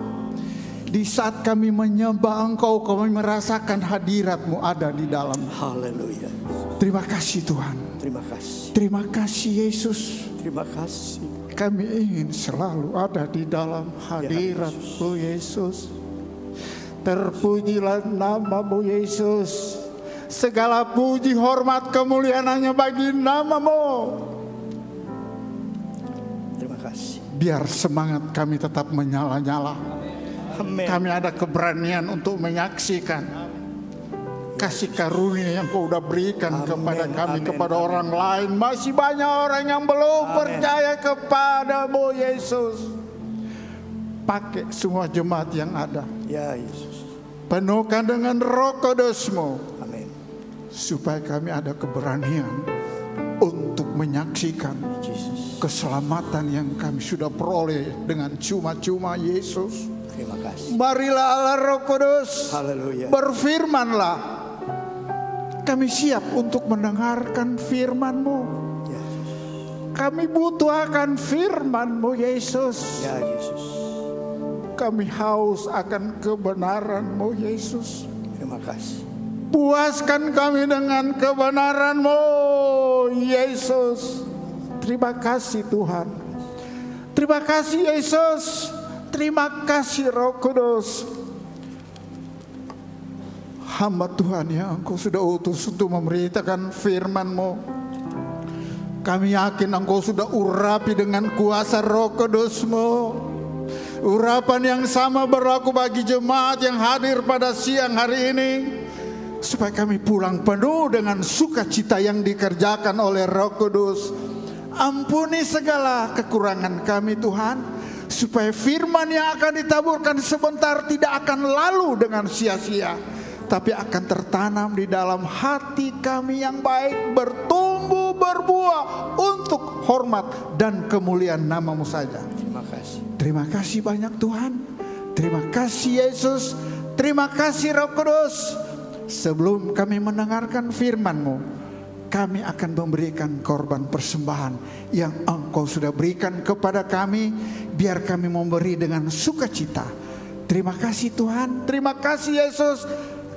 C: Di saat kami menyembah Engkau, kami merasakan hadirat-Mu ada di dalam.
A: Haleluya.
C: Terima kasih Tuhan.
A: Terima kasih.
C: Terima kasih Yesus.
A: Terima kasih.
C: Kami ingin selalu ada di dalam hadirat-Mu Yesus. Terpujilah nama-Mu Yesus. Segala puji, hormat, kemuliaan hanya bagi nama-Mu.
A: Terima kasih.
C: Biar semangat kami tetap menyala-nyala.
A: Amin.
C: Kami ada keberanian untuk menyaksikan kasih karunia yang Kau udah berikan kepada kami, kepada orang lain. Masih banyak orang yang belum percaya kepada-Mu Yesus. Pakai semua jemaat yang ada.
A: Ya Yesus.
C: Penuhkan dengan Roh Kudus-Mu.
A: Amin.
C: Supaya kami ada keberanian untuk menyaksikan keselamatan yang kami sudah peroleh dengan cuma-cuma Yesus.
A: Terima kasih.
C: Marilah Allah Roh Kudus.
A: Haleluya.
C: Berfirmanlah. Kami siap untuk mendengarkan firman-Mu.
A: Ya.
C: Kami butuh akan firman-Mu Yesus.
A: Ya Yesus.
C: Kami haus akan kebenaran-Mu Yesus.
A: Terima kasih.
C: Puaskan kami dengan kebenaran-Mu Yesus. Terima kasih Tuhan. Terima kasih Yesus. Terima kasih Roh Kudus. Hamba Tuhan yang Engkau sudah utus untuk memberitakan firman-Mu. Kami yakin Engkau sudah urapi dengan kuasa Roh Kudus-Mu. Urapan yang sama berlaku bagi jemaat yang hadir pada siang hari ini. Supaya kami pulang penuh dengan sukacita yang dikerjakan oleh Roh Kudus. Ampuni segala kekurangan kami Tuhan. Supaya firman yang akan ditaburkan sebentar tidak akan lalu dengan sia-sia. Tapi akan tertanam di dalam hati kami yang baik. Bertumbuh berbuah untuk hormat dan kemuliaan nama-Mu saja.
A: Terima kasih.
C: Terima kasih banyak Tuhan. Terima kasih Yesus. Terima kasih Roh Kudus. Sebelum kami mendengarkan firman-Mu, kami akan memberikan korban persembahan yang Engkau sudah berikan kepada kami. Biar kami memberi dengan sukacita. Terima kasih Tuhan. Terima kasih Yesus.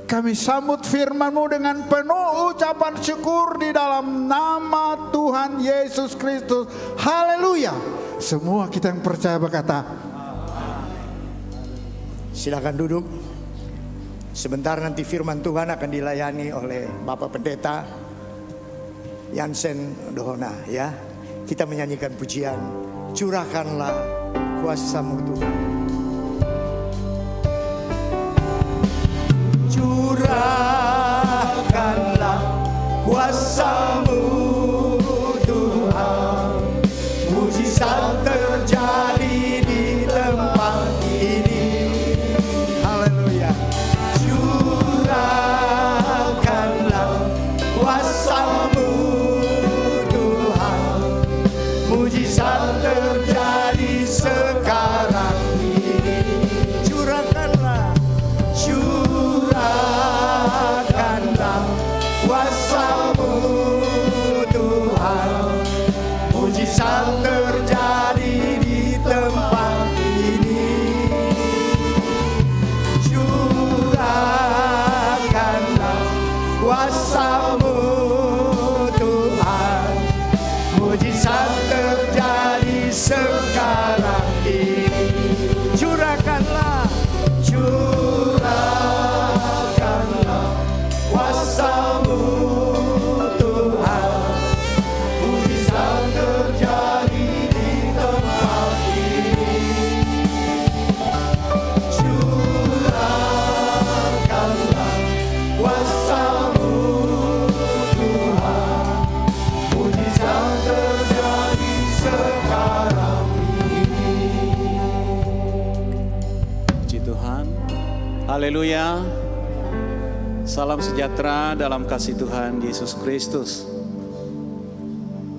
C: Kami sambut firman-Mu dengan penuh ucapan syukur di dalam nama Tuhan Yesus Kristus. Haleluya. Semua kita yang percaya berkata.
A: Silakan duduk. Sebentar nanti firman Tuhan akan dilayani oleh Bapak Pendeta Yansen Dohona, ya. Kita menyanyikan pujian, curahkanlah kuasa-Mu Tuhan. Curahkanlah kuasa-Mu Tuhan, mujizat terjadi di tempat ini. Haleluya. Curahkanlah kuasa-Mu Tuhan, mujizat terjadi sekarang ini. Curahkanlah, curahkanlah kuasa-Mu Tuhan, mujizat terjadi di tempat ini. Curahkanlah kuasa-Mu Tuhan, mujizat terjadi sekarang ini. Curahkanlah, curahkanlah kuasa-Mu Tuhan, mujizat terjadi di tempat ini. Curahkanlah kuasa-Mu Tuhan, mujizat terjadi sekarang ini.
D: Puji Tuhan. Haleluya. Salam sejahtera dalam kasih Tuhan Yesus Kristus.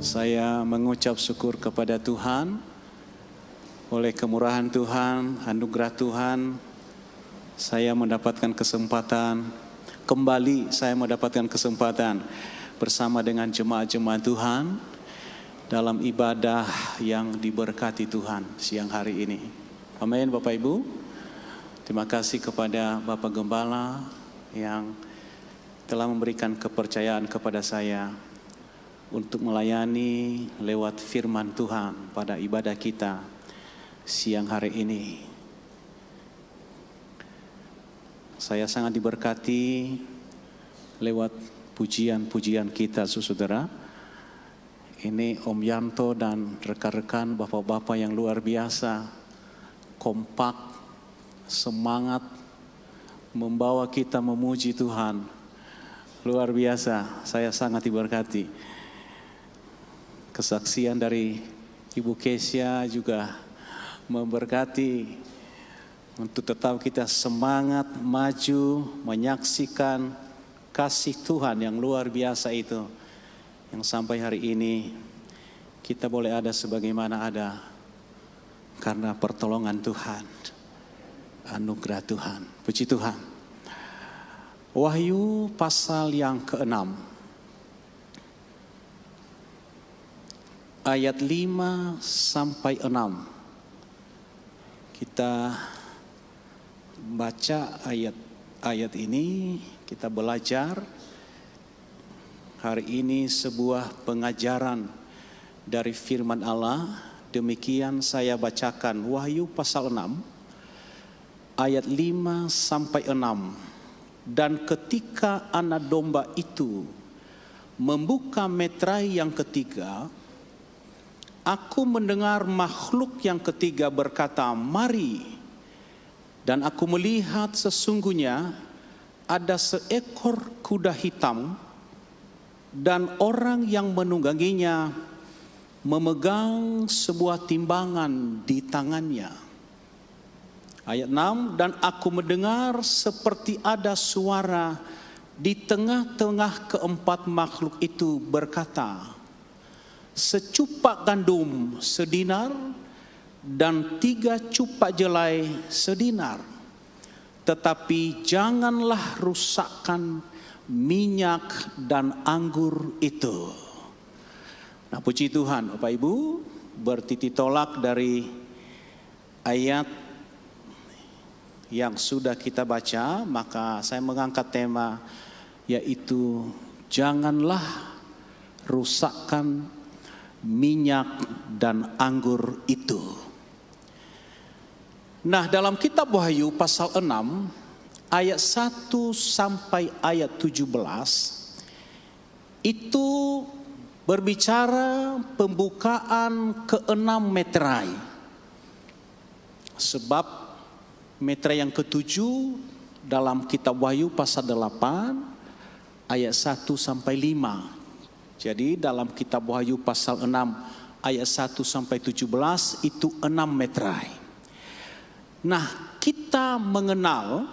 D: Saya mengucap syukur kepada Tuhan oleh kemurahan Tuhan, anugerah Tuhan. Saya mendapatkan kesempatan bersama dengan jemaat-jemaat Tuhan dalam ibadah yang diberkati Tuhan siang hari ini. Amin, Bapak Ibu. Terima kasih kepada Bapak Gembala yang telah memberikan kepercayaan kepada saya untuk melayani lewat firman Tuhan pada ibadah kita siang hari ini. Saya sangat diberkati lewat pujian-pujian kita, saudara. Ini Om Yanto dan rekan-rekan, bapak-bapak yang luar biasa, kompak, semangat, membawa kita memuji Tuhan. Luar biasa, saya sangat diberkati. Kesaksian dari Ibu Kesia juga memberkati untuk tetap kita semangat maju menyaksikan kasih Tuhan yang luar biasa itu, yang sampai hari ini kita boleh ada sebagaimana ada karena pertolongan Tuhan, anugerah Tuhan. Puji Tuhan. Wahyu pasal yang ke-6 ayat 5 sampai 6. Kita baca ayat ini, kita belajar. Hari ini sebuah pengajaran dari firman Allah. Demikian saya bacakan Wahyu pasal 6 ayat 5 sampai 6. Dan ketika anak domba itu membuka meterai yang ketiga, aku mendengar makhluk yang ketiga berkata, "Mari." Dan aku melihat sesungguhnya ada seekor kuda hitam dan orang yang menungganginya memegang sebuah timbangan di tangannya. Ayat 6, dan aku mendengar seperti ada suara di tengah-tengah keempat makhluk itu berkata, "Secupak gandum sedinar dan 3 cupak jelai sedinar. Tetapi janganlah rusakkan minyak dan anggur itu." Nah, puji Tuhan, Bapak Ibu, bertitik tolak dari ayat yang sudah kita baca, maka saya mengangkat tema yaitu janganlah rusakkan minyak dan anggur itu. Nah, dalam kitab Wahyu pasal 6 ayat 1 sampai ayat 17 itu berbicara pembukaan ke-6 meterai. Sebab meterai yang ke-7 dalam kitab Wahyu pasal 8 ayat 1 sampai 5. Jadi dalam kitab Wahyu pasal 6 ayat 1 sampai 17 itu 6 meterai. Nah, kita mengenal,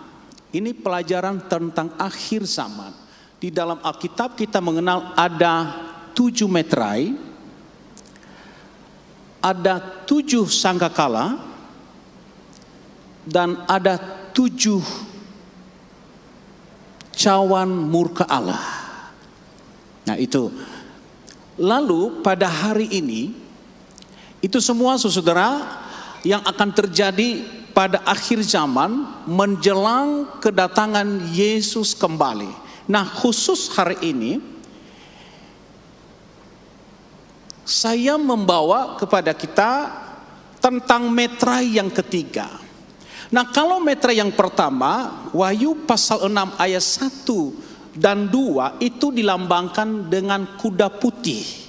D: ini pelajaran tentang akhir zaman. Di dalam Alkitab kita mengenal ada 7 meterai, ada 7 sangkakala, dan ada 7 cawan murka Allah. Nah itu. Lalu pada hari ini, itu semua saudara yang akan terjadi pada akhir zaman menjelang kedatangan Yesus kembali. Nah, khusus hari ini saya membawa kepada kita tentang meterai yang ketiga. Nah, kalau meterai yang pertama, Wahyu pasal 6 ayat 1 dan 2 itu dilambangkan dengan kuda putih.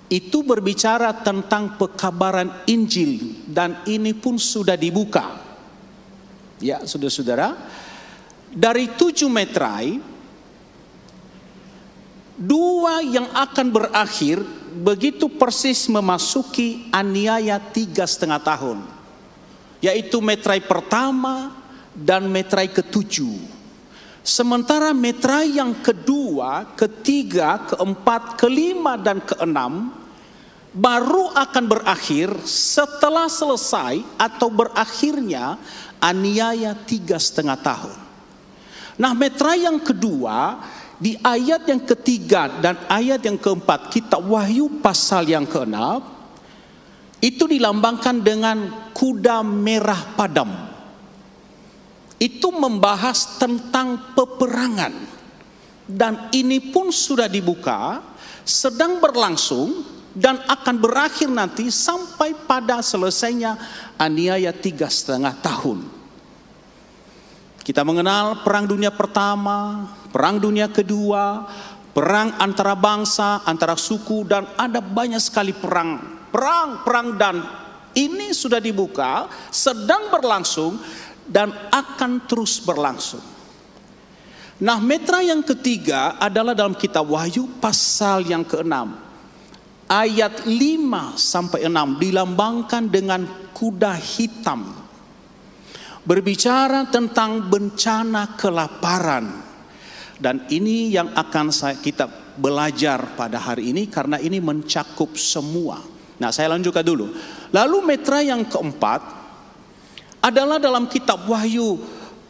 D: Itu berbicara tentang pekabaran Injil dan ini pun sudah dibuka. Ya, saudara-saudara, dari 7 meterai, 2 yang akan berakhir begitu persis memasuki aniaya 3,5 tahun, yaitu meterai pertama dan meterai ke-7. Sementara meterai yang kedua, ketiga, keempat, kelima, dan keenam baru akan berakhir setelah selesai atau berakhirnya aniaya 3,5 tahun. Nah, meterai yang kedua di ayat yang ketiga dan ayat yang keempat kitab Wahyu pasal yang ke-6 itu dilambangkan dengan kuda merah padam. Itu membahas tentang peperangan. Dan ini pun sudah dibuka, sedang berlangsung, dan akan berakhir nanti sampai pada selesainya aniaya 3,5 tahun. Kita mengenal perang dunia pertama, perang dunia kedua, perang antara bangsa, antara suku, dan ada banyak sekali perang, dan ini sudah dibuka, sedang berlangsung, dan akan terus berlangsung. Nah, meterai yang ketiga adalah dalam kitab Wahyu pasal yang ke-6. Ayat 5 sampai 6 dilambangkan dengan kuda hitam. Berbicara tentang bencana kelaparan. Dan ini yang akan kita belajar pada hari ini karena ini mencakup semua. Nah, saya lanjutkan dulu. Lalu meterai yang keempat adalah dalam kitab Wahyu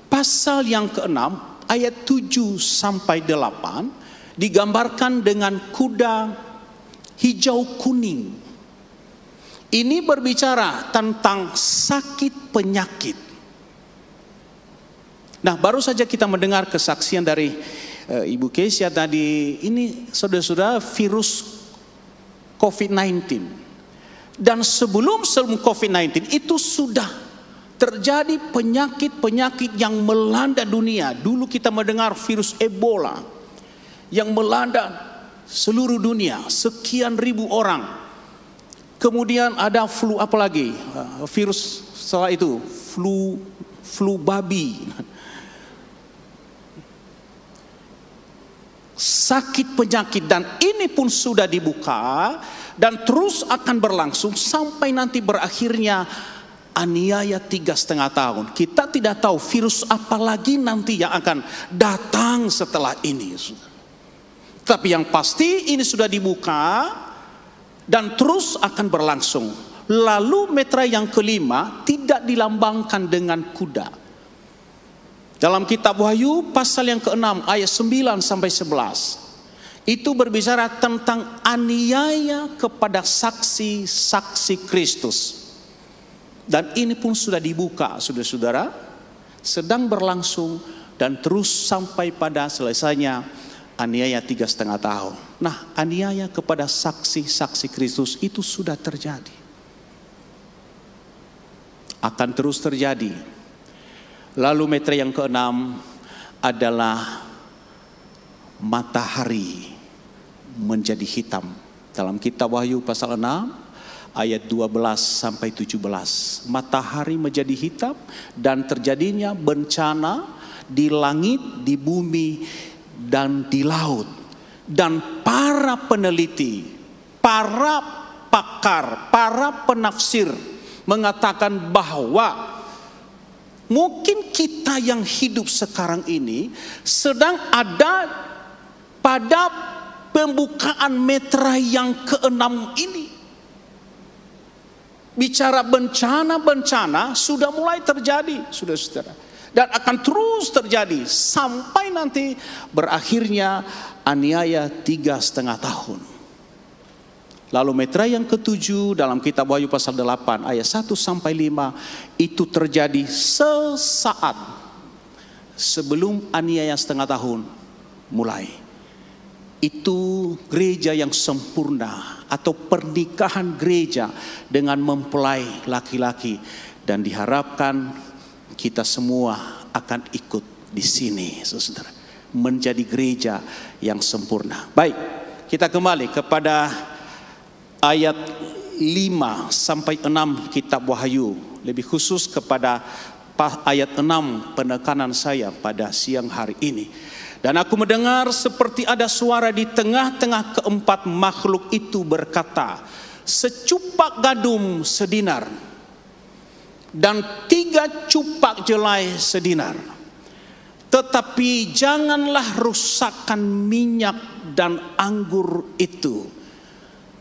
D: pasal yang ke-6 ayat 7 sampai 8 digambarkan dengan kuda hijau kuning. Ini berbicara tentang sakit penyakit. Nah, baru saja kita mendengar kesaksian dari Ibu Kesia tadi. Ini saudara-saudara virus COVID-19. Dan sebelum COVID-19 itu sudah terjadi penyakit-penyakit yang melanda dunia. Dulu kita mendengar virus Ebola yang melanda seluruh dunia, sekian ribu orang. Kemudian ada flu apa lagi? Virus setelah itu, flu babi. Sakit penyakit, dan ini pun sudah dibuka dan terus akan berlangsung sampai nanti berakhirnya aniaya 3,5 tahun. Kita tidak tahu virus apa lagi nanti yang akan datang setelah ini. Tapi yang pasti ini sudah dibuka dan terus akan berlangsung. Lalu meterai yang kelima tidak dilambangkan dengan kuda. Dalam kitab Wahyu pasal yang ke-6 ayat 9 sampai 11. Itu berbicara tentang aniaya kepada saksi-saksi Kristus. Dan ini pun sudah dibuka, saudara-saudara, sedang berlangsung dan terus sampai pada selesainya aniaya 3,5 tahun. Nah, aniaya kepada saksi-saksi Kristus itu sudah terjadi. Akan terus terjadi. Lalu metra yang keenam adalah matahari menjadi hitam. Dalam kitab Wahyu pasal 6 ayat 12 sampai 17. Matahari menjadi hitam dan terjadinya bencana di langit, di bumi, dan di laut. Dan para peneliti, para pakar, para penafsir mengatakan bahwa mungkin kita yang hidup sekarang ini sedang ada pada pembukaan metra yang keenam ini. Bicara bencana-bencana sudah mulai terjadi, saudara-saudara. Dan akan terus terjadi sampai nanti berakhirnya aniaya 3,5 tahun. Lalu metra yang ketujuh dalam kitab Wahyu pasal 8 ayat 1 sampai 5 itu terjadi sesaat sebelum aniaya 1,5 tahun mulai. Itu gereja yang sempurna atau pernikahan gereja dengan mempelai laki-laki, dan diharapkan kita semua akan ikut di sini, saudara, menjadi gereja yang sempurna. Baik, kita kembali kepada ayat 5 sampai 6 kitab Wahyu, lebih khusus kepada ayat 6 penekanan saya pada siang hari ini. Dan aku mendengar seperti ada suara di tengah-tengah keempat makhluk itu berkata, secupak gadum sedinar dan 3 cupak jelai sedinar. Tetapi janganlah rusakkan minyak dan anggur itu.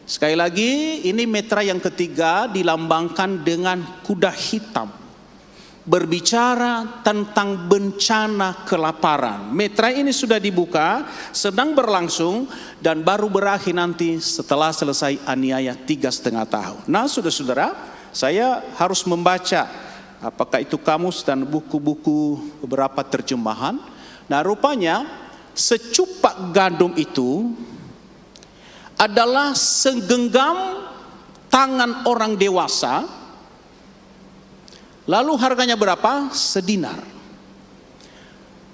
D: Sekali lagi, ini metra yang ketiga dilambangkan dengan kuda hitam. Berbicara tentang bencana kelaparan. Metra ini sudah dibuka, sedang berlangsung, dan baru berakhir nanti setelah selesai aniaya 3,5 tahun. Nah, saudara-saudara, saya harus membaca apakah itu kamus dan buku-buku beberapa terjemahan. Nah, rupanya secupak gandum itu adalah segenggam tangan orang dewasa. Lalu harganya berapa? Sedinar.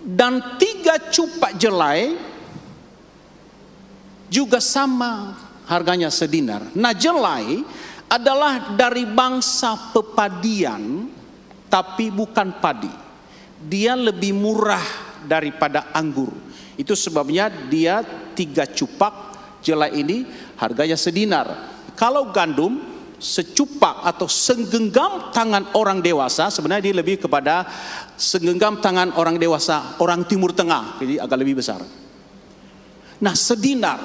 D: Dan 3 cupak jelai juga sama harganya sedinar. Nah, jelai adalah dari bangsa pepadian, tapi bukan padi. Dia lebih murah daripada anggur. Itu sebabnya dia 3 cupak jelai ini harganya sedinar. Kalau gandum secupak atau segenggam tangan orang dewasa, sebenarnya dia lebih kepada segenggam tangan orang dewasa orang Timur Tengah, jadi agak lebih besar. Nah, sedinar,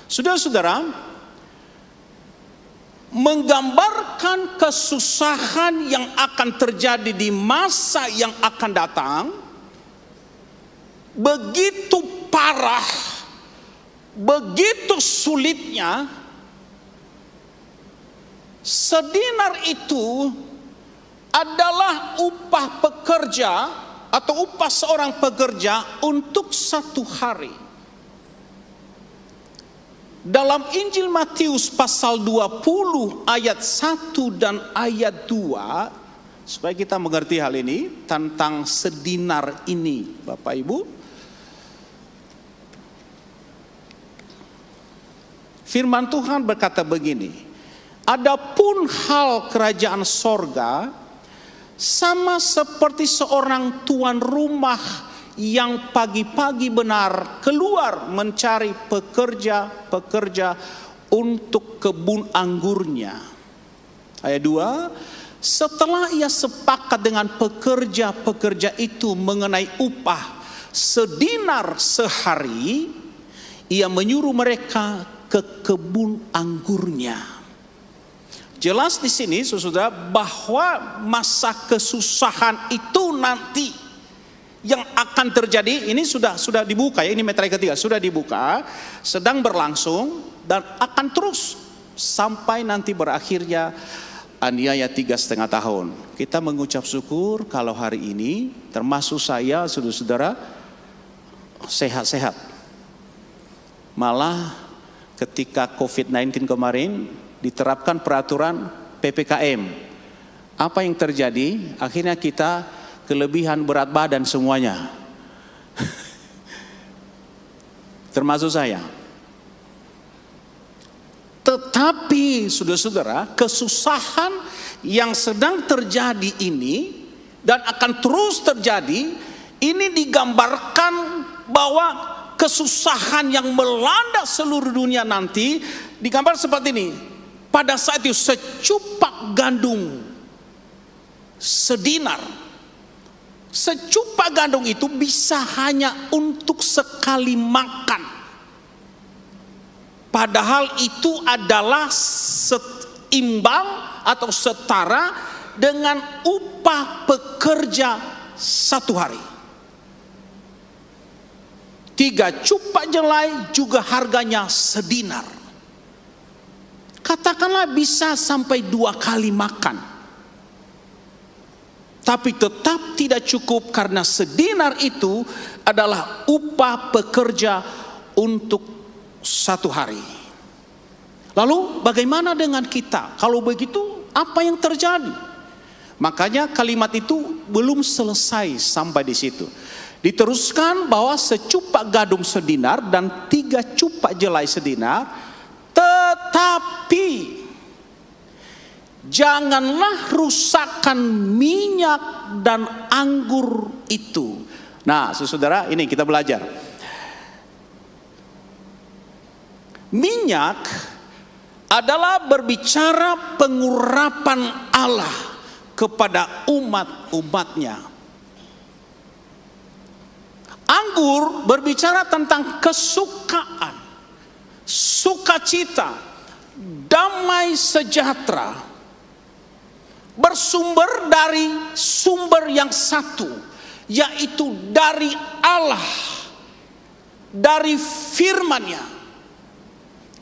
D: saudara-saudara, menggambarkan kesusahan yang akan terjadi di masa yang akan datang. Begitu parah, begitu sulitnya. Sedinar itu adalah upah pekerja atau upah seorang pekerja untuk 1 hari. Dalam Injil Matius pasal 20 ayat 1 dan ayat 2, supaya kita mengerti hal ini tentang sedinar ini, Bapak Ibu. Firman Tuhan berkata begini, adapun hal kerajaan sorga sama seperti seorang tuan rumah yang pagi-pagi benar keluar mencari pekerja-pekerja untuk kebun anggurnya. Ayat 2, setelah ia sepakat dengan pekerja-pekerja itu mengenai upah sedinar sehari, ia menyuruh mereka ke kebun anggurnya. Jelas di sini, saudara, bahwa masa kesusahan itu nanti yang akan terjadi, ini sudah dibuka ya, ini metra ketiga sudah dibuka, sedang berlangsung dan akan terus sampai nanti berakhirnya aniaya 3,5 tahun. Kita mengucap syukur kalau hari ini termasuk saya, saudara-saudara, sehat-sehat. Malah ketika COVID-19 kemarin diterapkan peraturan PPKM. Apa yang terjadi? Akhirnya kita kelebihan berat badan semuanya. Termasuk saya. Tetapi saudara-saudara, kesusahan yang sedang terjadi ini dan akan terus terjadi, ini digambarkan bahwa kesusahan yang melanda seluruh dunia nanti digambar seperti ini. Pada saat itu secupak gandum sedinar. Secupak gandum itu bisa hanya untuk sekali makan. Padahal itu adalah seimbang atau setara dengan upah pekerja satu hari. 3 cupak jelai juga harganya sedinar. Katakanlah bisa sampai 2 kali makan. Tapi tetap tidak cukup karena sedinar itu adalah upah pekerja untuk satu hari. Lalu bagaimana dengan kita? Kalau begitu apa yang terjadi? Makanya kalimat itu belum selesai sampai di situ. Diteruskan bahwa secupak gandum sedinar dan 3 cupak jelai sedinar, tetapi janganlah rusakkan minyak dan anggur itu. Nah, saudara, ini kita belajar. Minyak adalah berbicara pengurapan Allah kepada umat-umatnya. Anggur berbicara tentang kesukaan, sukacita, damai sejahtera, bersumber dari sumber yang satu, yaitu dari Allah, dari firman-Nya.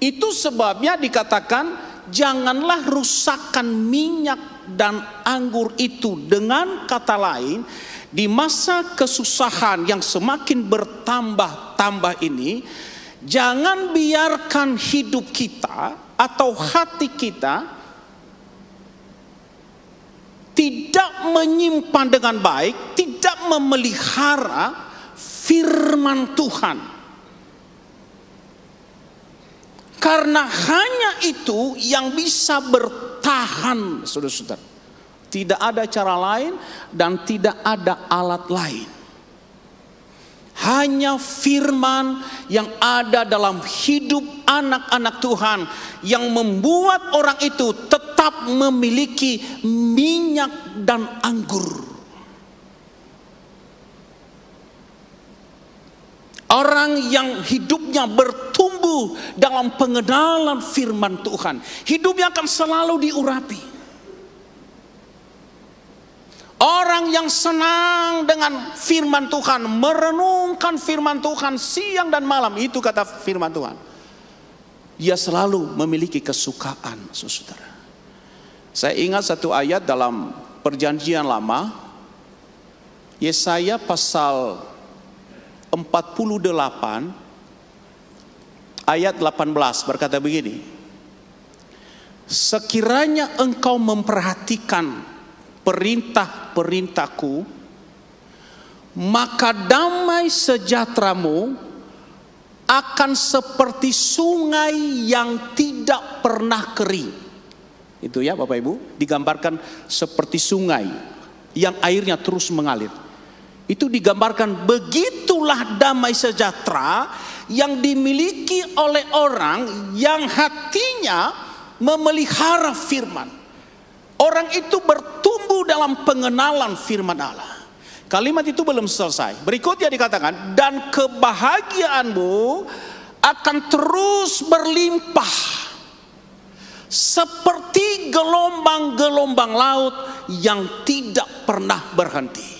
D: Itu sebabnya dikatakan janganlah rusakkan minyak dan anggur itu. Dengan kata lain, di masa kesusahan yang semakin bertambah-tambah ini, jangan biarkan hidup kita atau hati kita tidak menyimpan dengan baik, tidak memelihara firman Tuhan. Karena hanya itu yang bisa bertahan, saudara-saudara. Tidak ada cara lain dan tidak ada alat lain. Hanya firman yang ada dalam hidup anak-anak Tuhan yang membuat orang itu tetap memiliki minyak dan anggur. Orang yang hidupnya bertumbuh dalam pengenalan firman Tuhan, hidupnya akan selalu diurapi. Orang yang senang dengan firman Tuhan, merenungkan firman Tuhan siang dan malam, itu kata firman Tuhan, dia selalu memiliki kesukaan, saudara. Saya ingat satu ayat dalam Perjanjian Lama, Yesaya pasal 48 ayat 18 berkata begini, sekiranya engkau memperhatikan perintah-perintahku, maka damai sejahteramu akan seperti sungai yang tidak pernah kering. Itu ya Bapak Ibu, digambarkan seperti sungai yang airnya terus mengalir. Itu digambarkan begitulah damai sejahtera yang dimiliki oleh orang yang hatinya memelihara firman. Orang itu bertumbuh dalam pengenalan firman Allah. Kalimat itu belum selesai. Berikutnya dikatakan, dan kebahagiaanmu akan terus berlimpah seperti gelombang-gelombang laut yang tidak pernah berhenti.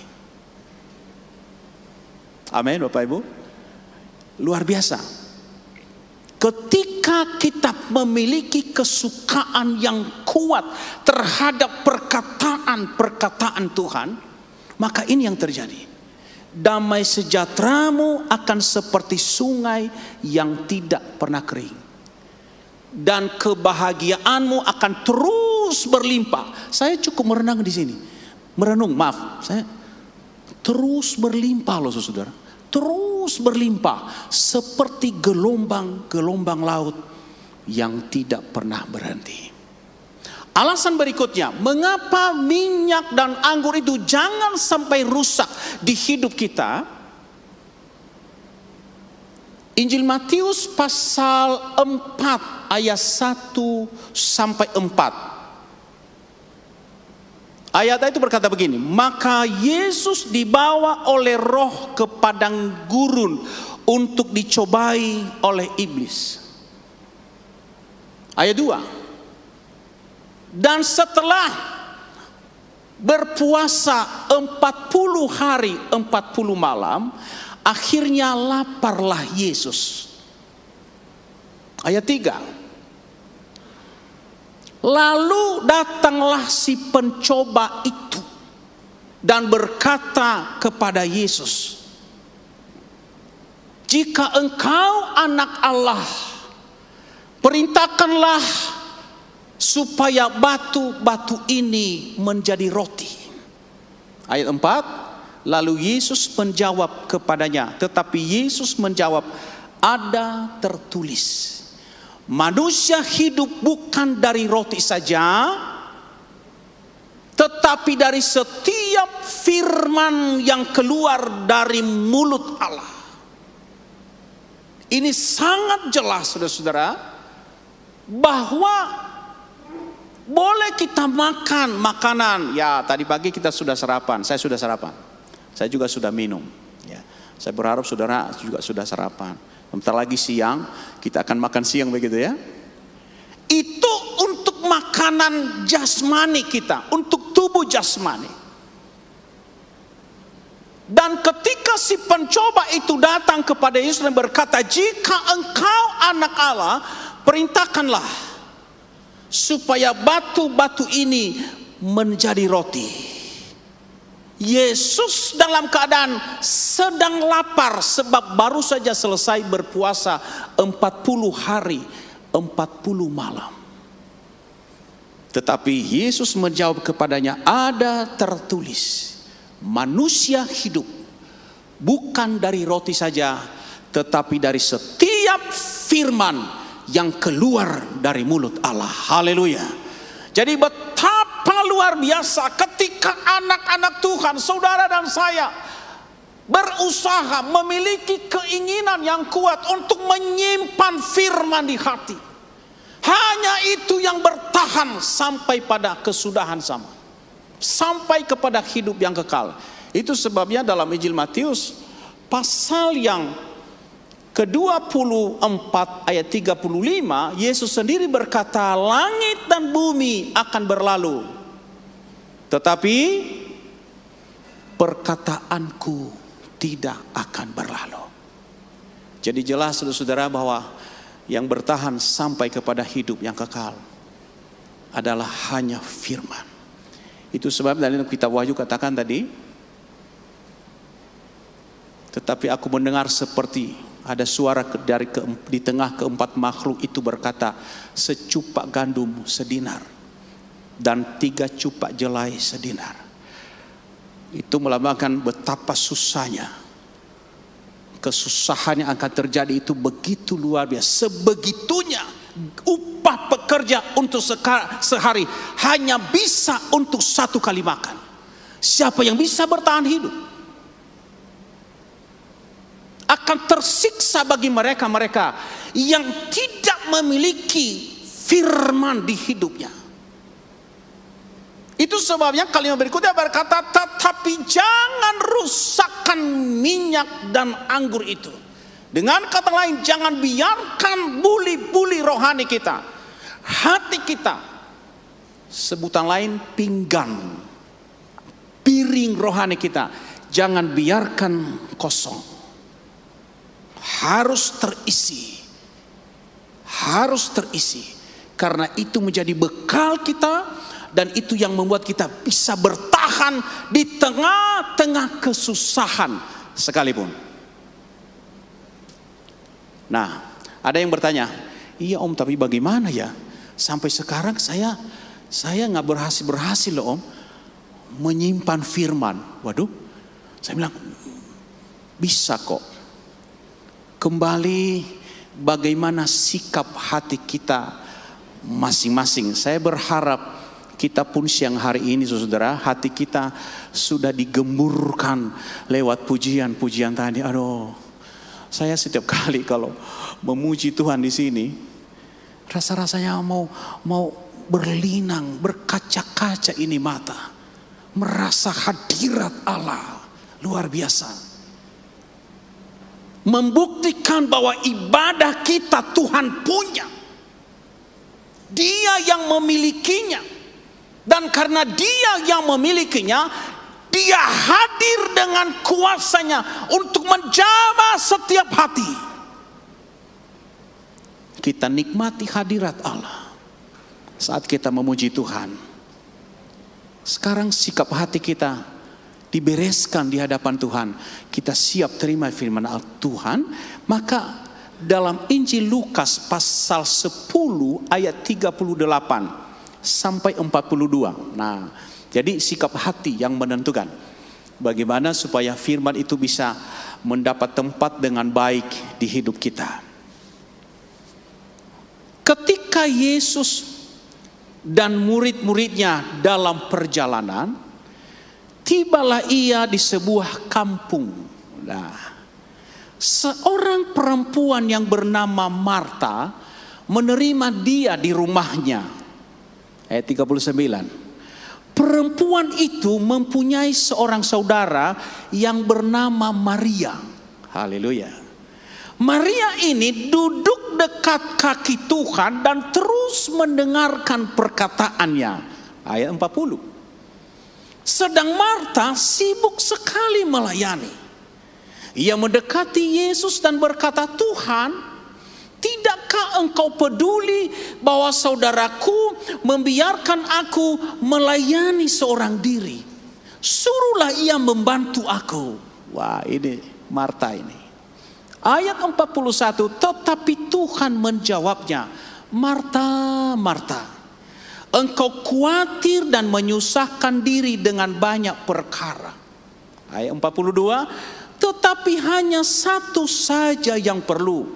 D: Amin Bapak Ibu. Luar biasa. Ketika kita memiliki kesukaan yang kuat terhadap perkataan-perkataan Tuhan, maka ini yang terjadi. damai sejahteramu akan seperti sungai yang tidak pernah kering. Dan kebahagiaanmu akan terus berlimpah. Saya cukup merenang di sini. Saya terus berlimpah loh saudara. Terus berlimpah seperti gelombang-gelombang laut yang tidak pernah berhenti. Alasan berikutnya, mengapa minyak dan anggur itu jangan sampai rusak di hidup kita? Injil Matius pasal 4 ayat 1 sampai 4. Ayat itu berkata begini, maka Yesus dibawa oleh Roh ke padang gurun untuk dicobai oleh iblis. Ayat 2. Dan setelah berpuasa 40 hari 40 malam, akhirnya laparlah Yesus. Ayat 3. Lalu datanglah si pencoba itu dan berkata kepada Yesus, jika engkau anak Allah, perintahkanlah supaya batu-batu ini menjadi roti. Ayat 4. Lalu Yesus menjawab kepadanya, tetapi Yesus menjawab, ada tertulis, manusia hidup bukan dari roti saja, tetapi dari setiap firman yang keluar dari mulut Allah. Ini sangat jelas saudara-saudara, bahwa boleh kita makan makanan. Ya, tadi pagi kita sudah sarapan, saya sudah sarapan, saya juga sudah minum. Ya, saya berharap saudara juga sudah sarapan. Bentar lagi siang, kita akan makan siang begitu ya. Itu untuk makanan jasmani kita, untuk tubuh jasmani. Dan ketika si pencoba itu datang kepada Yesus dan berkata, jika engkau anak Allah, perintahkanlah supaya batu-batu ini menjadi roti. Yesus dalam keadaan sedang lapar sebab baru saja selesai berpuasa 40 hari 40 malam. Tetapi Yesus menjawab kepadanya, ada tertulis, manusia hidup bukan dari roti saja, tetapi dari setiap firman yang keluar dari mulut Allah. Haleluya. Jadi betapa luar biasa ketika anak-anak Tuhan, saudara dan saya, berusaha memiliki keinginan yang kuat untuk menyimpan firman di hati. Hanya itu yang bertahan sampai pada kesudahan zaman, sampai kepada hidup yang kekal. Itu sebabnya dalam Injil Matius pasal yang ke-24 ayat 35, Yesus sendiri berkata, langit dan bumi akan berlalu, tetapi perkataanku tidak akan berlalu. Jadi jelas saudara-saudara bahwa yang bertahan sampai kepada hidup yang kekal adalah hanya firman. Itu sebab dalam kitab Wahyu katakan tadi, tetapi aku mendengar seperti ada suara di tengah keempat makhluk itu berkata, secupak gandum sedinar dan 3 cupak jelai sedinar. Itu melambangkan betapa susahnya, kesusahan yang akan terjadi itu begitu luar biasa. Sebegitunya upah pekerja untuk sehari hanya bisa untuk 1 kali makan. Siapa yang bisa bertahan hidup akan tersiksa bagi mereka-mereka yang tidak memiliki firman di hidupnya. Itu sebabnya kalimat berikutnya berkata, tetapi jangan rusakkan minyak dan anggur itu. Dengan kata lain, jangan biarkan buli-buli rohani kita, hati kita, sebutan lain pinggan, piring rohani kita, jangan biarkan kosong. Harus terisi, karena itu menjadi bekal kita, dan itu yang membuat kita bisa bertahan di tengah-tengah kesusahan sekalipun. Nah, ada yang bertanya, iya Om, tapi bagaimana ya? Sampai sekarang saya nggak berhasil loh Om menyimpan firman. Waduh, saya bilang bisa kok. Kembali bagaimana sikap hati kita masing-masing. Saya berharap kita pun siang hari ini saudara, hati kita sudah digemburkan lewat pujian-pujian tadi. Aduh, saya setiap kali kalau memuji Tuhan di sini, rasa-rasanya mau berlinang, berkaca-kaca ini mata, merasa hadirat Allah luar biasa. Membuktikan bahwa ibadah kita Tuhan punya. Dia yang memilikinya. Dan karena Dia yang memilikinya, Dia hadir dengan kuasanya untuk menjamah setiap hati. Kita nikmati hadirat Allah saat kita memuji Tuhan. Sekarang sikap hati kita dibereskan di hadapan Tuhan, kita siap terima firman Tuhan. Maka dalam Injil Lukas pasal 10 ayat 38 sampai 42. Nah, jadi sikap hati yang menentukan bagaimana supaya firman itu bisa mendapat tempat dengan baik di hidup kita. Ketika Yesus dan murid-muridnya dalam perjalanan, tibalah ia di sebuah kampung. Nah, seorang perempuan yang bernama Marta menerima dia di rumahnya. Ayat 39. Perempuan itu mempunyai seorang saudara yang bernama Maria. Haleluya. Maria ini duduk dekat kaki Tuhan dan terus mendengarkan perkataannya. Ayat 40. Sedang Marta sibuk sekali melayani. Ia mendekati Yesus dan berkata, Tuhan, tidakkah engkau peduli bahwa saudaraku membiarkan aku melayani seorang diri? Suruhlah ia membantu aku. Wah, ini Marta ini. Ayat 41, tetapi Tuhan menjawabnya, Marta, Marta, engkau khawatir dan menyusahkan diri dengan banyak perkara. Ayat 42, tetapi hanya satu saja yang perlu.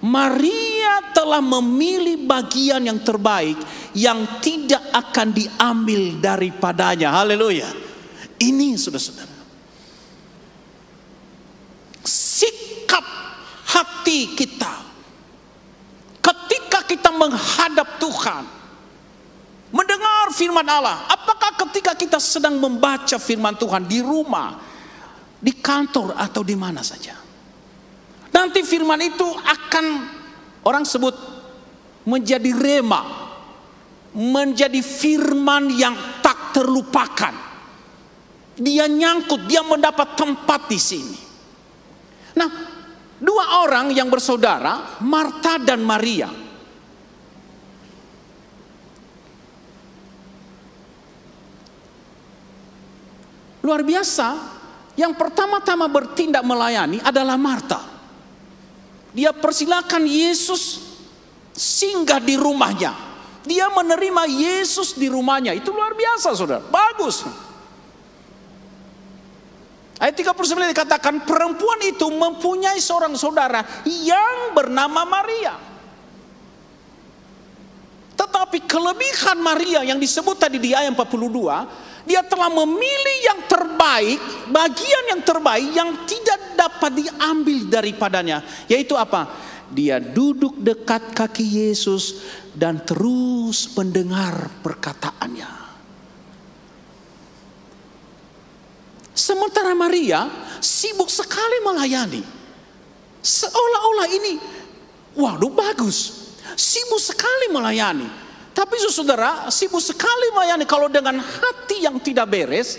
D: Maria telah memilih bagian yang terbaik yang tidak akan diambil daripadanya. Haleluya. Ini saudara-saudara, sikap hati kita ketika kita menghadap Tuhan, mendengar firman Allah. Apakah ketika kita sedang membaca firman Tuhan di rumah, di kantor, atau di mana saja, nanti firman itu akan orang sebut menjadi rema, menjadi firman yang tak terlupakan. Dia nyangkut, dia mendapat tempat di sini. Nah, dua orang yang bersaudara, Marta dan Maria, luar biasa. Yang pertama-tama bertindak melayani adalah Marta. Dia persilakan Yesus singgah di rumahnya. Dia menerima Yesus di rumahnya. Itu luar biasa, saudara. Bagus. Ayat 39 dikatakan perempuan itu mempunyai seorang saudara yang bernama Maria. Tetapi kelebihan Maria yang disebut tadi di ayat 42, dia telah memilih yang terbaik, bagian yang terbaik yang tidak dapat diambil daripadanya. Yaitu apa? Dia duduk dekat kaki Yesus dan terus mendengar perkataannya. Sementara Maria sibuk sekali melayani. Seolah-olah ini, waduh bagus, sibuk sekali melayani. Tapi saudara, sibuk sekali melayani kalau dengan hati yang tidak beres,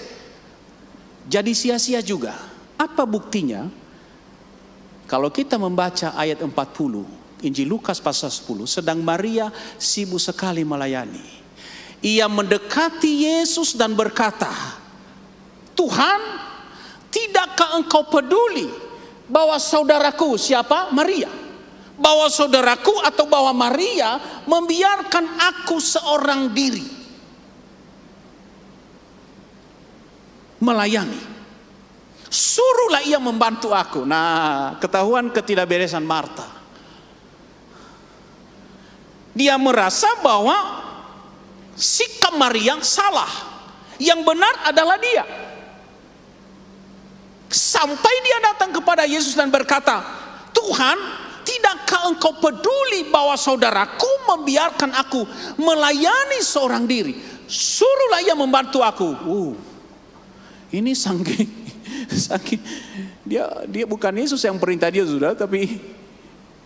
D: jadi sia-sia juga. Apa buktinya? Kalau kita membaca ayat 40, Injil Lukas pasal 10, sedang Maria sibuk sekali melayani. Ia mendekati Yesus dan berkata, Tuhan, tidakkah engkau peduli bahwa saudaraku siapa? Maria. Bahwa saudaraku atau bahwa Maria membiarkan aku seorang diri melayani. Suruhlah ia membantu aku. Nah, ketahuan ketidakberesan Marta. Dia merasa bahwa sikap Maria salah. Yang benar adalah dia. Sampai dia datang kepada Yesus dan berkata, Tuhan, tidakkah engkau peduli bahwa saudaraku membiarkan aku melayani seorang diri? Suruhlah ia membantu aku. Ini saking dia bukan Yesus yang perintah dia, sudah, tapi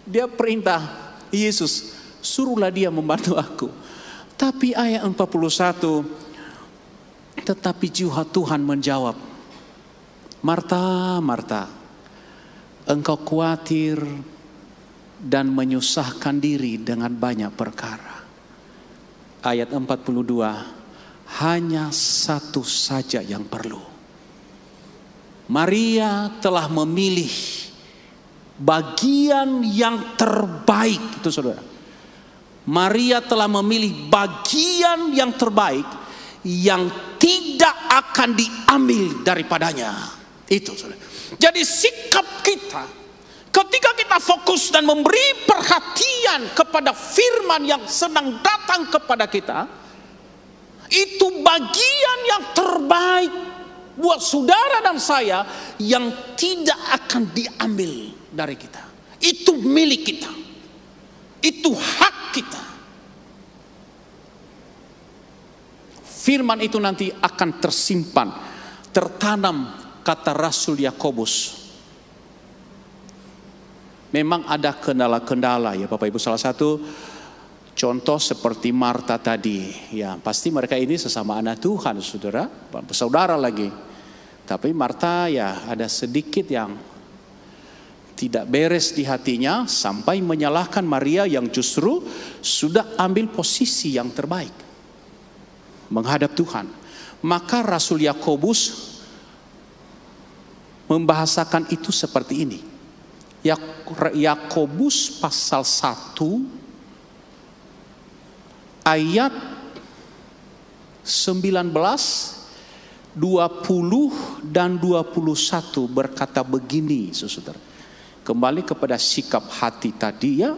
D: dia perintah Yesus, suruhlah dia membantu aku. Tapi ayat 41, tetapi Tuhan menjawab, Marta, Marta, engkau khawatir dan menyusahkan diri dengan banyak perkara. Ayat 42, hanya satu saja yang perlu. Maria telah memilih bagian yang terbaik. Itu saudara, Maria telah memilih bagian yang terbaik yang tidak akan diambil daripadanya. Itu saudara. Jadi sikap kita ketika kita fokus dan memberi perhatian kepada firman yang sedang datang kepada kita, itu bagian yang terbaik buat saudara dan saya yang tidak akan diambil dari kita. Itu milik kita. Itu hak kita. Firman itu nanti akan tersimpan, tertanam, kata Rasul Yakobus. Memang ada kendala-kendala ya Bapak Ibu. Salah satu contoh seperti Marta tadi, ya pasti mereka ini sesama anak Tuhan, saudara, saudara lagi. Tapi Marta ya ada sedikit yang tidak beres di hatinya sampai menyalahkan Maria yang justru sudah ambil posisi yang terbaik menghadap Tuhan. Maka Rasul Yakobus membahasakan itu seperti ini. Yakobus pasal 1 ayat 19, 20 dan 21 berkata begini, saudara. Kembali kepada sikap hati tadi ya.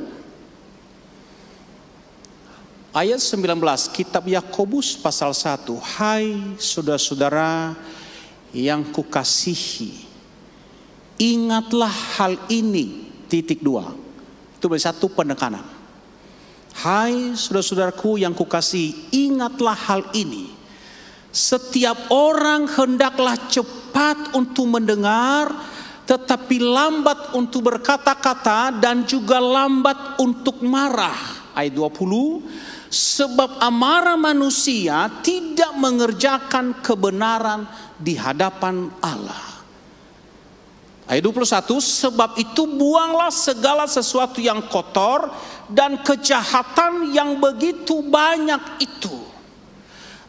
D: Ayat 19 kitab Yakobus pasal 1. Hai saudara-saudara yang kukasihi, ingatlah hal ini, titik 2. Itu satu penekanan. Hai saudara-saudaraku yang kukasihi, ingatlah hal ini. Setiap orang hendaklah cepat untuk mendengar, tetapi lambat untuk berkata-kata dan juga lambat untuk marah. Ayat 20. Sebab amarah manusia tidak mengerjakan kebenaran di hadapan Allah. Ayat 21, sebab itu buanglah segala sesuatu yang kotor dan kejahatan yang begitu banyak itu.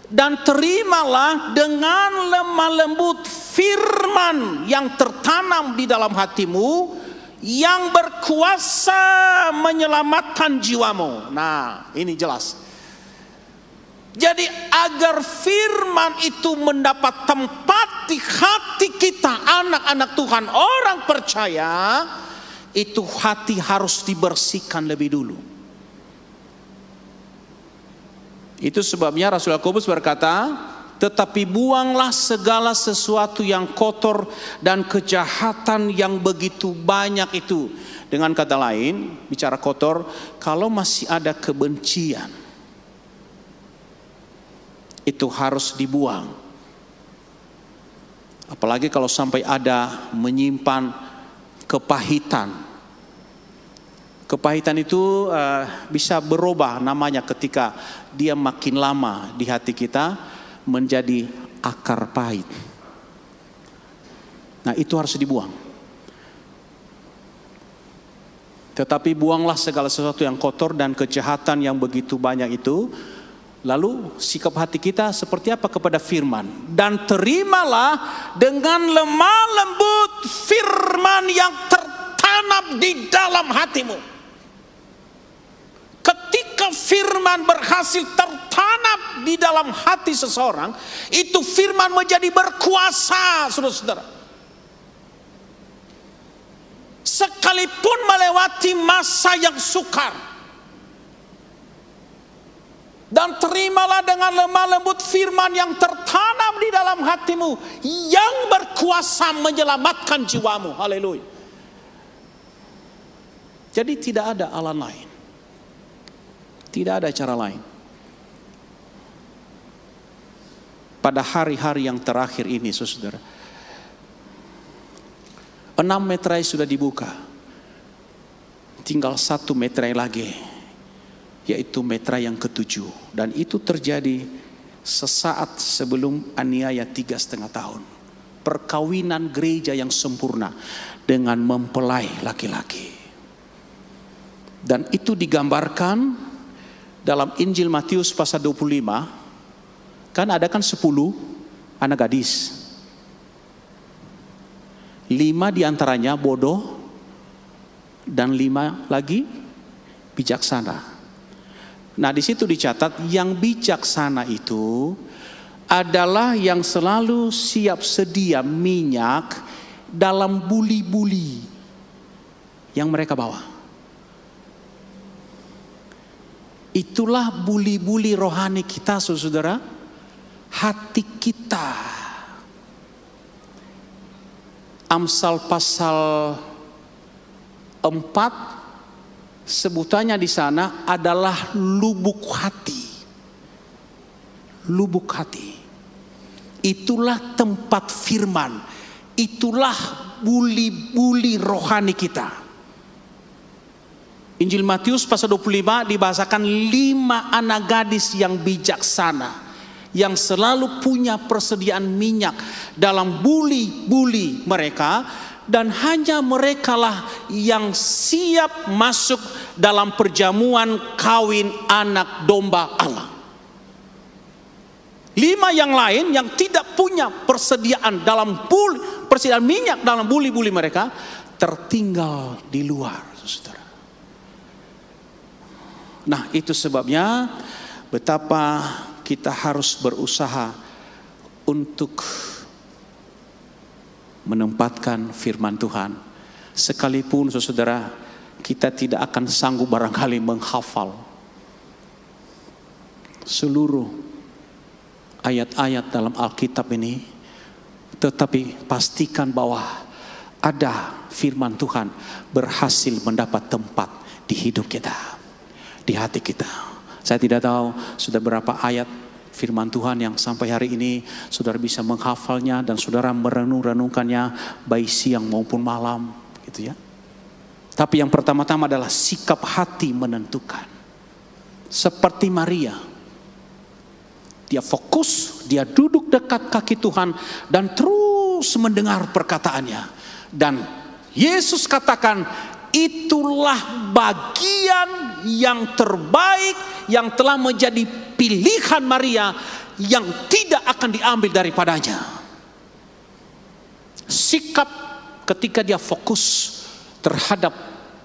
D: Dan terimalah dengan lemah lembut firman yang tertanam di dalam hatimu, yang berkuasa menyelamatkan jiwamu. Nah, ini jelas. Jadi agar firman itu mendapat tempat di hati kita, anak-anak Tuhan, orang percaya, itu hati harus dibersihkan lebih dulu. Itu sebabnya Rasul Yakobus berkata, tetapi buanglah segala sesuatu yang kotor dan kejahatan yang begitu banyak itu. Dengan kata lain, bicara kotor, kalau masih ada kebencian, itu harus dibuang. Apalagi kalau sampai ada menyimpan kepahitan. Kepahitan itu bisa berubah namanya ketika dia makin lama di hati kita menjadi akar pahit. Nah, itu harus dibuang. Tetapi buanglah segala sesuatu yang kotor dan kejahatan yang begitu banyak itu. Lalu sikap hati kita seperti apa kepada firman? Dan terimalah dengan lemah lembut firman yang tertanam di dalam hatimu. Ketika firman berhasil tertanam di dalam hati seseorang, itu firman menjadi berkuasa, saudara-saudara. Sekalipun melewati masa yang sukar. Dan terimalah dengan lemah lembut firman yang tertanam di dalam hatimu, yang berkuasa menyelamatkan jiwamu. Haleluya. Jadi tidak ada Allah lain. Tidak ada cara lain. Pada hari-hari yang terakhir ini, saudara, 6 meterai sudah dibuka. Tinggal 1 meterai lagi, yaitu meterai yang ke-7. Dan itu terjadi sesaat sebelum aniaya 3,5 tahun. Perkawinan gereja yang sempurna dengan mempelai laki-laki. Dan itu digambarkan dalam Injil Matius pasal 25. Kan ada 10 anak gadis. 5 diantaranya bodoh dan 5 lagi bijaksana. Nah, di situ dicatat yang bijaksana itu adalah yang selalu siap sedia minyak dalam buli-buli yang mereka bawa. Itulah buli-buli rohani kita, saudara, hati kita. Amsal pasal 4 sebutannya di sana adalah lubuk hati. Lubuk hati. Itulah tempat firman. Itulah buli-buli rohani kita. Injil Matius pasal 25 dibahasakan 5 anak gadis yang bijaksana, yang selalu punya persediaan minyak dalam buli-buli mereka. Dan hanya merekalah yang siap masuk dalam perjamuan kawin anak domba Allah. 5 yang lain yang tidak punya persediaan persediaan minyak dalam buli-buli mereka tertinggal di luar, saudara. Nah, itu sebabnya betapa kita harus berusaha untuk menempatkan firman Tuhan. Sekalipun saudara, kita tidak akan sanggup barangkali menghafal seluruh ayat-ayat dalam Alkitab ini, tetapi pastikan bahwa ada firman Tuhan berhasil mendapat tempat di hidup kita, di hati kita. Saya tidak tahu sudah berapa ayat firman Tuhan yang sampai hari ini saudara bisa menghafalnya dan saudara merenung-renungkannya baik siang maupun malam, gitu ya. Tapi yang pertama-tama adalah sikap hati menentukan. Seperti Maria, dia fokus, dia duduk dekat kaki Tuhan dan terus mendengar perkataannya. Dan Yesus katakan, itulah bagian yang terbaik yang telah menjadi pilihan Maria yang tidak akan diambil daripadanya. Sikap ketika dia fokus terhadap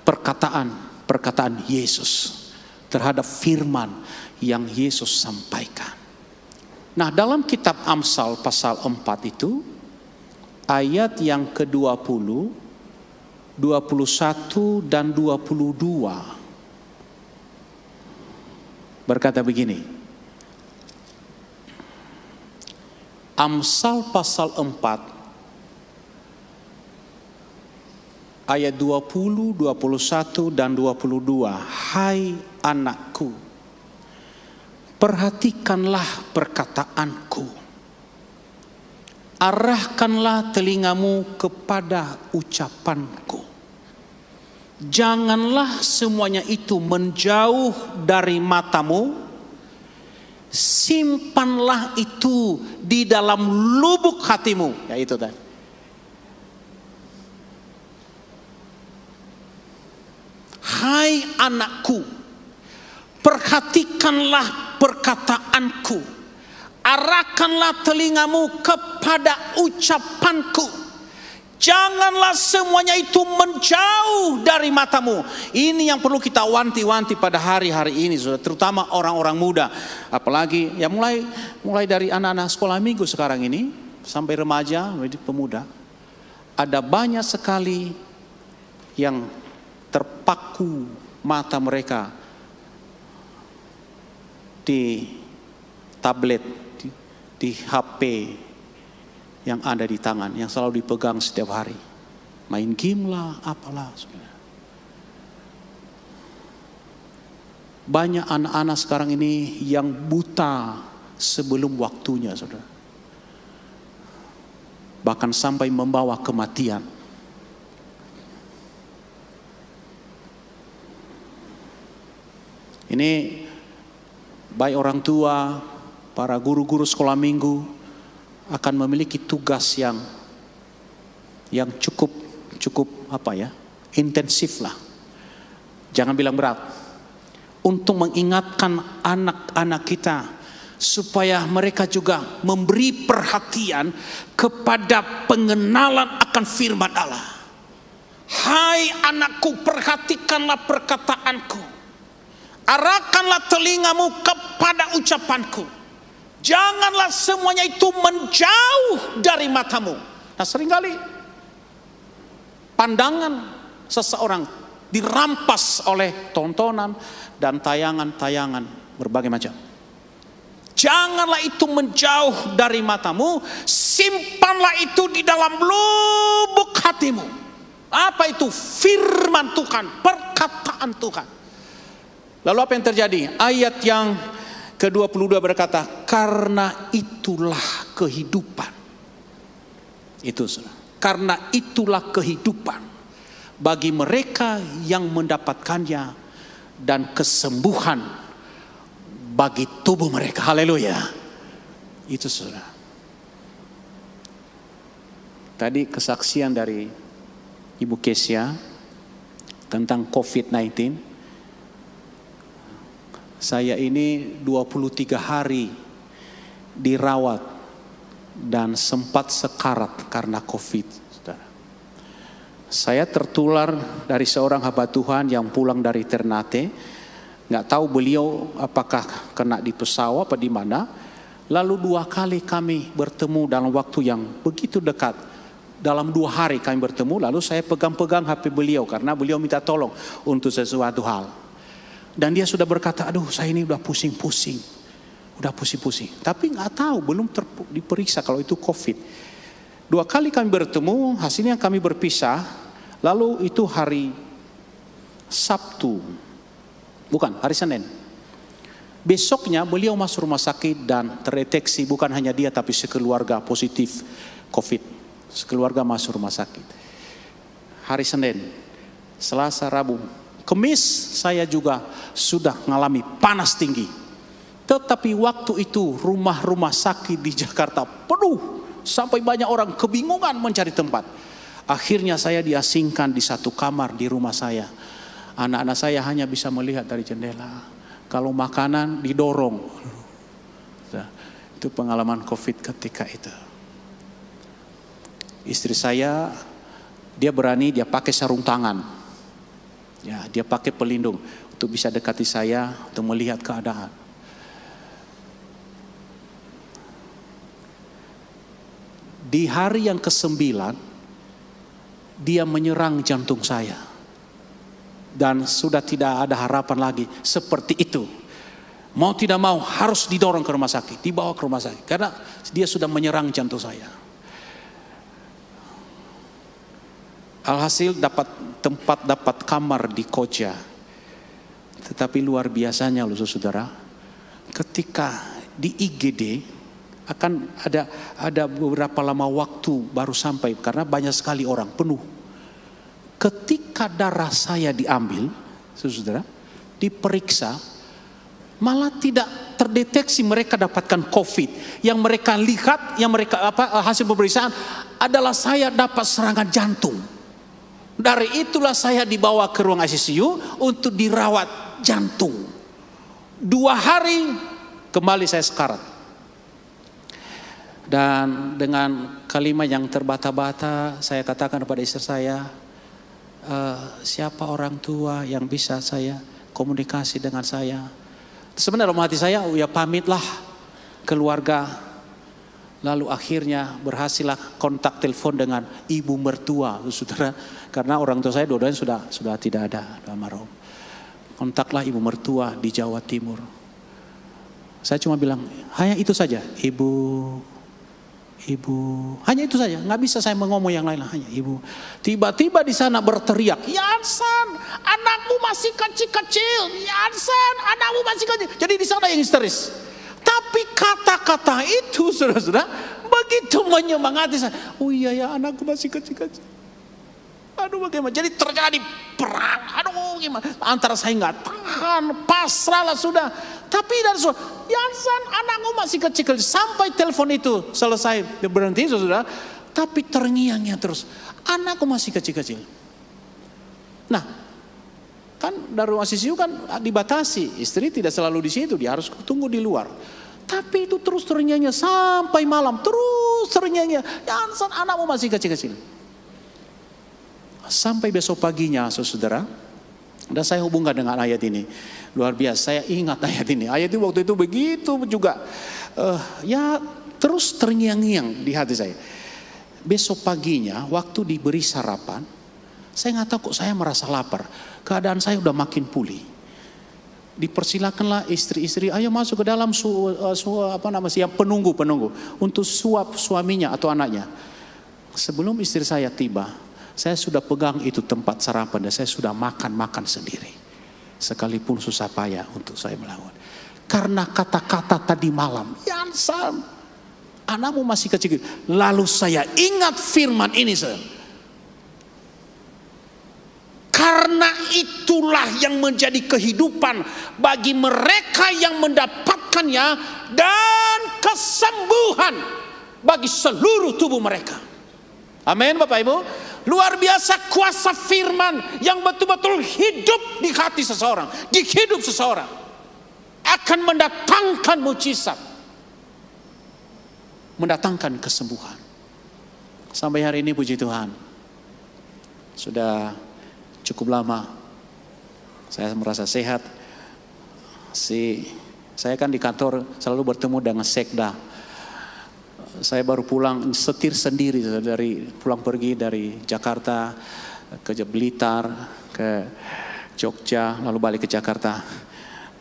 D: perkataan Yesus, terhadap firman yang Yesus sampaikan. Nah, dalam kitab Amsal pasal 4 itu ayat yang ke-20, 21 dan 22 berkata begini. Amsal pasal 4 ayat 20, 21 dan 22. Hai anakku, perhatikanlah perkataanku. Arahkanlah telingamu kepada ucapanku. Janganlah semuanya itu menjauh dari matamu. Simpanlah itu di dalam lubuk hatimu. Ya itu tadi. Hai anakku, perhatikanlah perkataanku, arahkanlah telingamu kepada ucapanku. Janganlah semuanya itu menjauh dari matamu. Ini yang perlu kita wanti-wanti pada hari-hari ini, saudara, terutama orang-orang muda. Apalagi ya mulai dari anak-anak sekolah minggu sekarang ini sampai remaja, pemuda. Ada banyak sekali yang terpaku mata mereka di tablet, di HP yang ada di tangan, yang selalu dipegang setiap hari. Main game lah, apalah. Banyak anak-anak sekarang ini yang buta sebelum waktunya, saudara. Bahkan sampai membawa kematian. Ini baik orang tua, para guru-guru sekolah minggu akan memiliki tugas yang cukup intensif lah. Jangan bilang berat. Untuk mengingatkan anak-anak kita supaya mereka juga memberi perhatian kepada pengenalan akan firman Allah. Hai anakku, perhatikanlah perkataanku. Arahkanlah telingamu kepada ucapanku. Janganlah semuanya itu menjauh dari matamu. Nah, seringkali pandangan seseorang dirampas oleh tontonan dan tayangan-tayangan berbagai macam. Janganlah itu menjauh dari matamu, simpanlah itu di dalam lubuk hatimu. Apa itu? Firman Tuhan, perkataan Tuhan. Lalu apa yang terjadi? Ayat yang ke-22 berkata, karena itulah kehidupan. Itu saudara. Karena itulah kehidupan bagi mereka yang mendapatkannya dan kesembuhan bagi tubuh mereka. Haleluya. Itu saudara. Tadi kesaksian dari Ibu Kesia tentang COVID-19. Saya ini 23 hari dirawat dan sempat sekarat karena COVID. Saudara. Saya tertular dari seorang hamba Tuhan yang pulang dari Ternate. Nggak tahu beliau apakah kena di pesawat apa di mana. Lalu 2 kali kami bertemu dalam waktu yang begitu dekat. Dalam 2 hari kami bertemu, lalu saya pegang-pegang HP beliau karena beliau minta tolong untuk sesuatu hal. Dan dia sudah berkata, aduh saya ini udah pusing-pusing. Tapi nggak tahu, belum diperiksa kalau itu COVID. 2 kali kami bertemu, hasilnya kami berpisah. Lalu itu hari Sabtu, bukan, hari Senin. Besoknya beliau masuk rumah sakit dan terdeteksi bukan hanya dia tapi sekeluarga positif COVID. Sekeluarga masuk rumah sakit. Hari Senin, Selasa, Rabu, Kamis saya juga sudah mengalami panas tinggi. Tetapi waktu itu rumah-rumah sakit di Jakarta penuh. Sampai banyak orang kebingungan mencari tempat. Akhirnya saya diasingkan di satu kamar di rumah saya. Anak-anak saya hanya bisa melihat dari jendela. Kalau makanan didorong. Itu pengalaman COVID ketika itu. Istri saya, dia berani, dia pakai sarung tangan. Ya, dia pakai pelindung untuk bisa dekati saya, untuk melihat keadaan. Di hari yang ke-9, dia menyerang jantung saya. Dan sudah tidak ada harapan lagi seperti itu. Mau tidak mau harus didorong ke rumah sakit, dibawa ke rumah sakit. Karena dia sudah menyerang jantung saya. Alhasil dapat kamar di Koja. Tetapi luar biasanya loh saudara, ketika di IGD akan ada beberapa lama waktu baru sampai karena banyak sekali orang penuh. Ketika darah saya diambil, saudara, diperiksa, malah tidak terdeteksi mereka dapatkan COVID. Yang mereka lihat, hasil pemeriksaan adalah saya dapat serangan jantung. Dari itulah saya dibawa ke ruang ICU untuk dirawat jantung. 2 hari Kembali saya sekarat. Dan dengan kalimat yang terbata-bata saya katakan kepada istri saya, siapa orang tua yang bisa saya komunikasi dengan saya? Sebenarnya dalam hati saya, ya pamitlah keluarga. Lalu akhirnya berhasillah kontak telepon dengan ibu mertua, saudara. Karena orang tua saya dua-duanya sudah tidak ada, almarhum. Kontaklah ibu mertua di Jawa Timur. Saya cuma bilang, hanya itu saja, ibu, hanya itu saja, nggak bisa saya ngomong yang lain, hanya ibu. Tiba-tiba di sana berteriak, Yansan, anakmu masih kecil-kecil, Yansan, anakmu masih kecil. Jadi di sana yang histeris. Tapi kata-kata itu, saudara-saudara, begitu menyemangati saya. Oh iya ya, anakku masih kecil-kecil. Aduh bagaimana? Jadi terjadi perang. Aduh gimana? Antara saya nggak tahan, pasrah lah sudah. Tapi dan Yansan, anakmu masih kecil-kecil. Sampai telepon itu selesai berhenti, saudara. Tapi terngiang-ngiang terus. Anakku masih kecil-kecil. Nah, kan dari rumah CCU kan dibatasi. Istri tidak selalu di situ, dia harus tunggu di luar. Tapi itu terus terngiang-ngiang sampai malam. Terus terngiang-ngiang. Yansan, anakmu masih kecil-kecil. Sampai besok paginya, saudara, dan saya hubungkan dengan ayat ini. Luar biasa, saya ingat ayat ini. Ayat itu waktu itu begitu juga, ya terus terngiang-ngiang di hati saya. Besok paginya, waktu diberi sarapan, saya nggak tahu kok saya merasa lapar. Keadaan saya udah makin pulih. Dipersilakanlah istri-istri, ayo masuk ke dalam yang penunggu untuk suap suaminya atau anaknya. Sebelum istri saya tiba, saya sudah pegang itu tempat sarapan dan saya sudah makan sendiri. Sekalipun susah payah untuk saya melawan. Karena kata-kata tadi malam, Yansan, anakmu masih kecil. Lalu saya ingat firman ini, karena itulah yang menjadi kehidupan bagi mereka yang mendapatkannya dan kesembuhan bagi seluruh tubuh mereka. Amin Bapak Ibu. Luar biasa kuasa firman yang betul-betul hidup di hati seseorang, di hidup seseorang, akan mendatangkan mujizat, mendatangkan kesembuhan. Sampai hari ini puji Tuhan, sudah cukup lama saya merasa sehat. Saya kan di kantor selalu bertemu dengan sekda. Saya baru pulang setir sendiri pulang pergi dari Jakarta ke Blitar, ke Jogja, lalu balik ke Jakarta.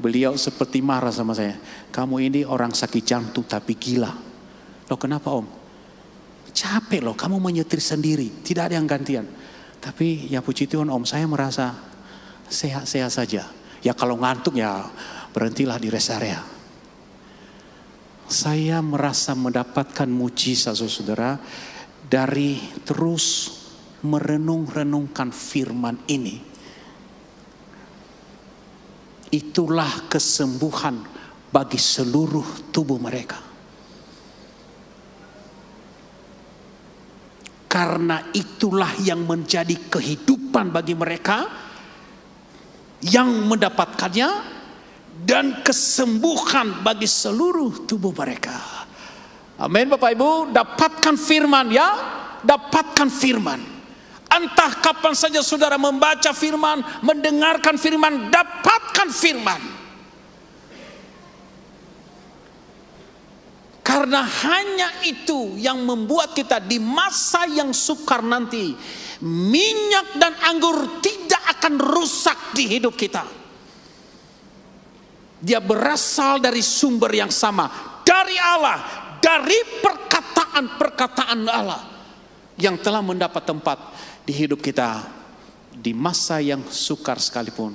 D: Beliau seperti marah sama saya. Kamu ini orang sakit jantung tapi gila. Loh kenapa Om? Capek loh, kamu menyetir sendiri, tidak ada yang gantian. Tapi ya puji Tuhan Om, saya merasa sehat-sehat saja. Ya kalau ngantuk ya berhentilah di rest area. Saya merasa mendapatkan mujizat saudara dari terus merenung-renungkan firman ini. Itulah kesembuhan bagi seluruh tubuh mereka. Karena itulah yang menjadi kehidupan bagi mereka yang mendapatkannya. Dan kesembuhan bagi seluruh tubuh mereka. Amin Bapak Ibu. Dapatkan firman ya. Dapatkan firman. Entah kapan saja saudara membaca firman, mendengarkan firman, dapatkan firman. Karena hanya itu yang membuat kita di masa yang sukar nanti, minyak dan anggur tidak akan rusak di hidup kita. Dia berasal dari sumber yang sama, dari Allah, dari perkataan-perkataan Allah yang telah mendapat tempat di hidup kita di masa yang sukar sekalipun.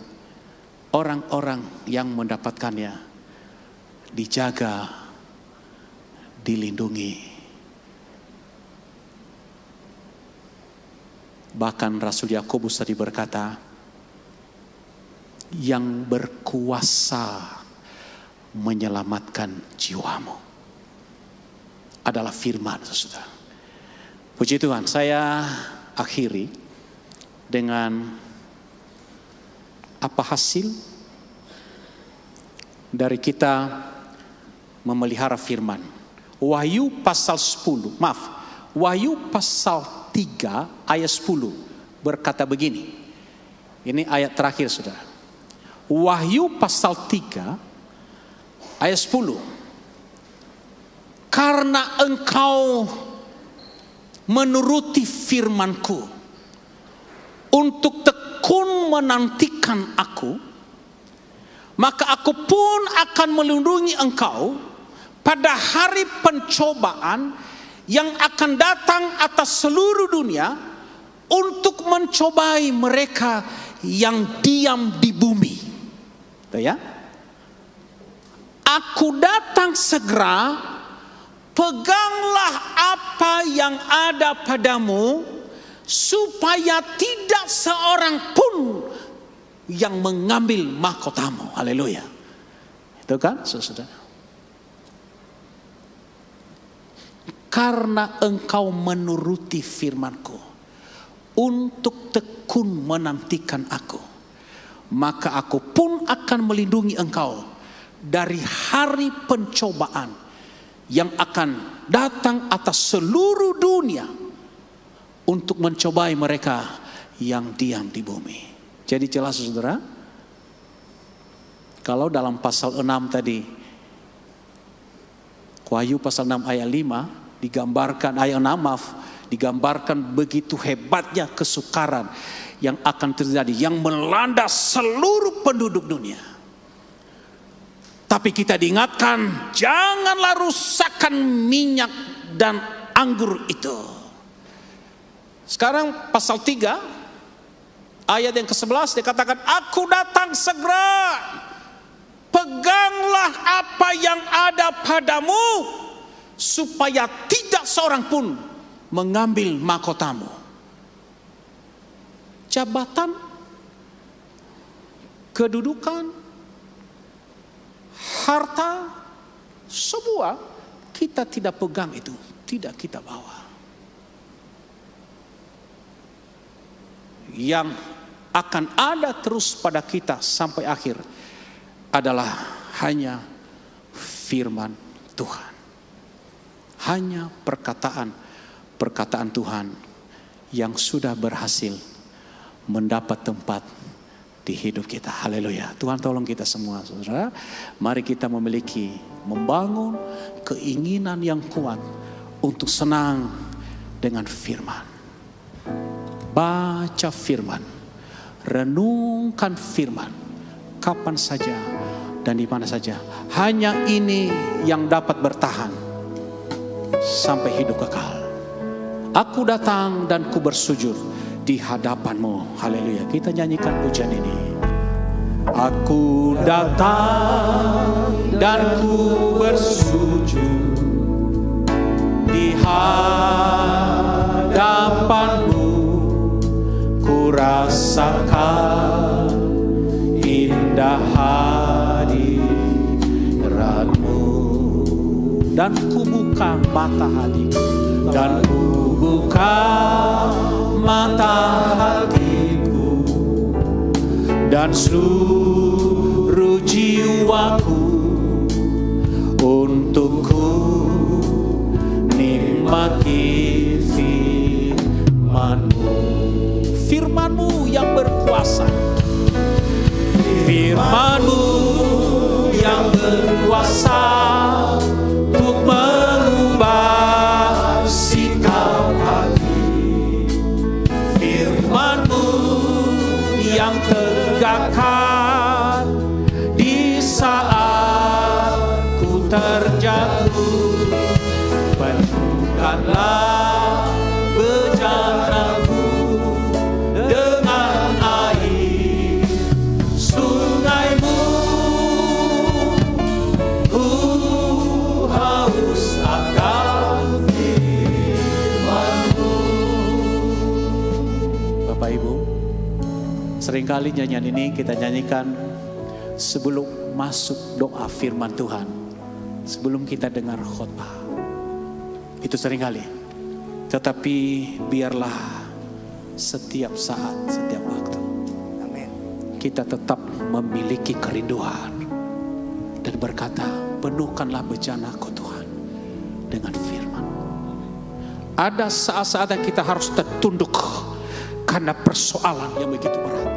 D: Orang-orang yang mendapatkannya dijaga, dilindungi. Bahkan Rasul Yakobus tadi berkata, yang berkuasa menyelamatkan jiwamu adalah firman, saudara. Puji Tuhan, saya akhiri dengan apa hasil dari kita memelihara firman. Wahyu pasal 10, Wahyu pasal 3 ayat 10 berkata begini. Ini ayat terakhir, saudara. Wahyu pasal 3 ayat 10. Karena engkau menuruti firman-Ku untuk tekun menantikan Aku, maka Aku pun akan melindungi engkau pada hari pencobaan yang akan datang atas seluruh dunia untuk mencobai mereka yang diam di bumi. Tuh ya. Aku datang segera, peganglah apa yang ada padamu, supaya tidak seorang pun yang mengambil mahkotamu. Haleluya. Itu kan, saudara. Karena engkau menuruti firman-Ku untuk tekun menantikan Aku, maka Aku pun akan melindungi engkau dari hari pencobaan yang akan datang atas seluruh dunia untuk mencobai mereka yang diam di bumi. Jadi jelas, saudara, kalau dalam pasal 6 tadi, Wahyu pasal 6 ayat 5 digambarkan, ayat 6 digambarkan begitu hebatnya kesukaran yang akan terjadi, yang melanda seluruh penduduk dunia. Tapi kita diingatkan, janganlah rusakkan minyak dan anggur itu. Sekarang pasal 3 ayat yang ke-11 dikatakan, Aku datang segera, peganglah apa yang ada padamu, supaya tidak seorang pun mengambil mahkotamu. Jabatan, kedudukan, harta, semua kita tidak pegang itu, tidak kita bawa. Yang akan ada terus pada kita sampai akhir adalah hanya firman Tuhan. Hanya perkataan Tuhan yang sudah berhasil mendapat tempat di hidup kita. Haleluya. Tuhan tolong kita semua, saudara. Mari kita membangun keinginan yang kuat untuk senang dengan firman. Baca firman, renungkan firman kapan saja dan di mana saja. Hanya ini yang dapat bertahan sampai hidup kekal. Aku datang dan ku bersujud di hadapanmu. Haleluya. Kita nyanyikan pujian ini. Aku datang dan ku bersujud di hadapanmu. Ku rasakan indah hadiratmu. Dan ku buka mata hatiku, dan ku buka mata hatiku, dan seluruh jiwaku untuk ku nikmati firman-Mu. Firman-Mu yang berkuasa, firman-Mu yang berkuasa untuk mengubah sikap hati. Firman-Mu yang tegakkan di saat ku terjatuh. Penuhkanlah bejanaku dengan air sungai-Mu. Ku haus akan firman-Mu. Bapak Ibu, seringkali nyanyian ini kita nyanyikan sebelum masuk doa firman Tuhan, sebelum kita dengar khotbah. Itu seringkali. Tetapi biarlah setiap saat, setiap waktu,
A: Amin,
D: kita tetap memiliki kerinduan dan berkata, penuhkanlah bejanaku Tuhan dengan firman. Ada saat-saat kita harus tertunduk karena persoalan yang begitu berat,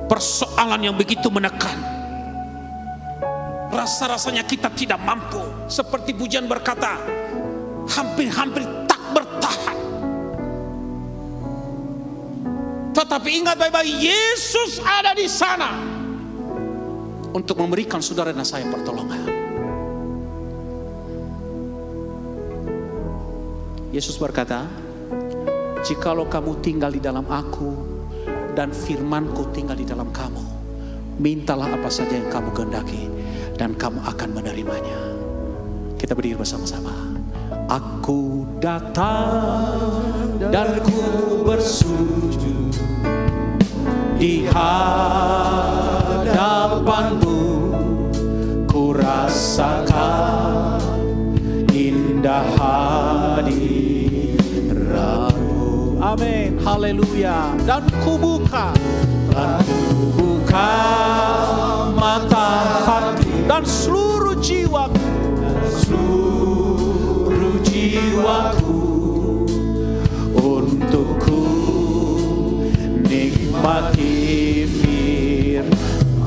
D: persoalan yang begitu menekan. Rasa-rasanya kita tidak mampu. Seperti pujian berkata, hampir-hampir tak bertahan. Tetapi ingat baik-baik, Yesus ada di sana untuk memberikan saudara dan saya pertolongan. Yesus berkata, jikalau kamu tinggal di dalam aku dan firmanku tinggal di dalam kamu, mintalah apa saja yang kamu kehendaki dan kamu akan menerimanya. Kita berdiri bersama-sama. Aku datang dan ku bersujud di hadapanmu, ku rasakan indah hadiratmu. Amin, haleluya. Dan ku buka mata hati dan seluruh jiwaku, untuk ku nikmati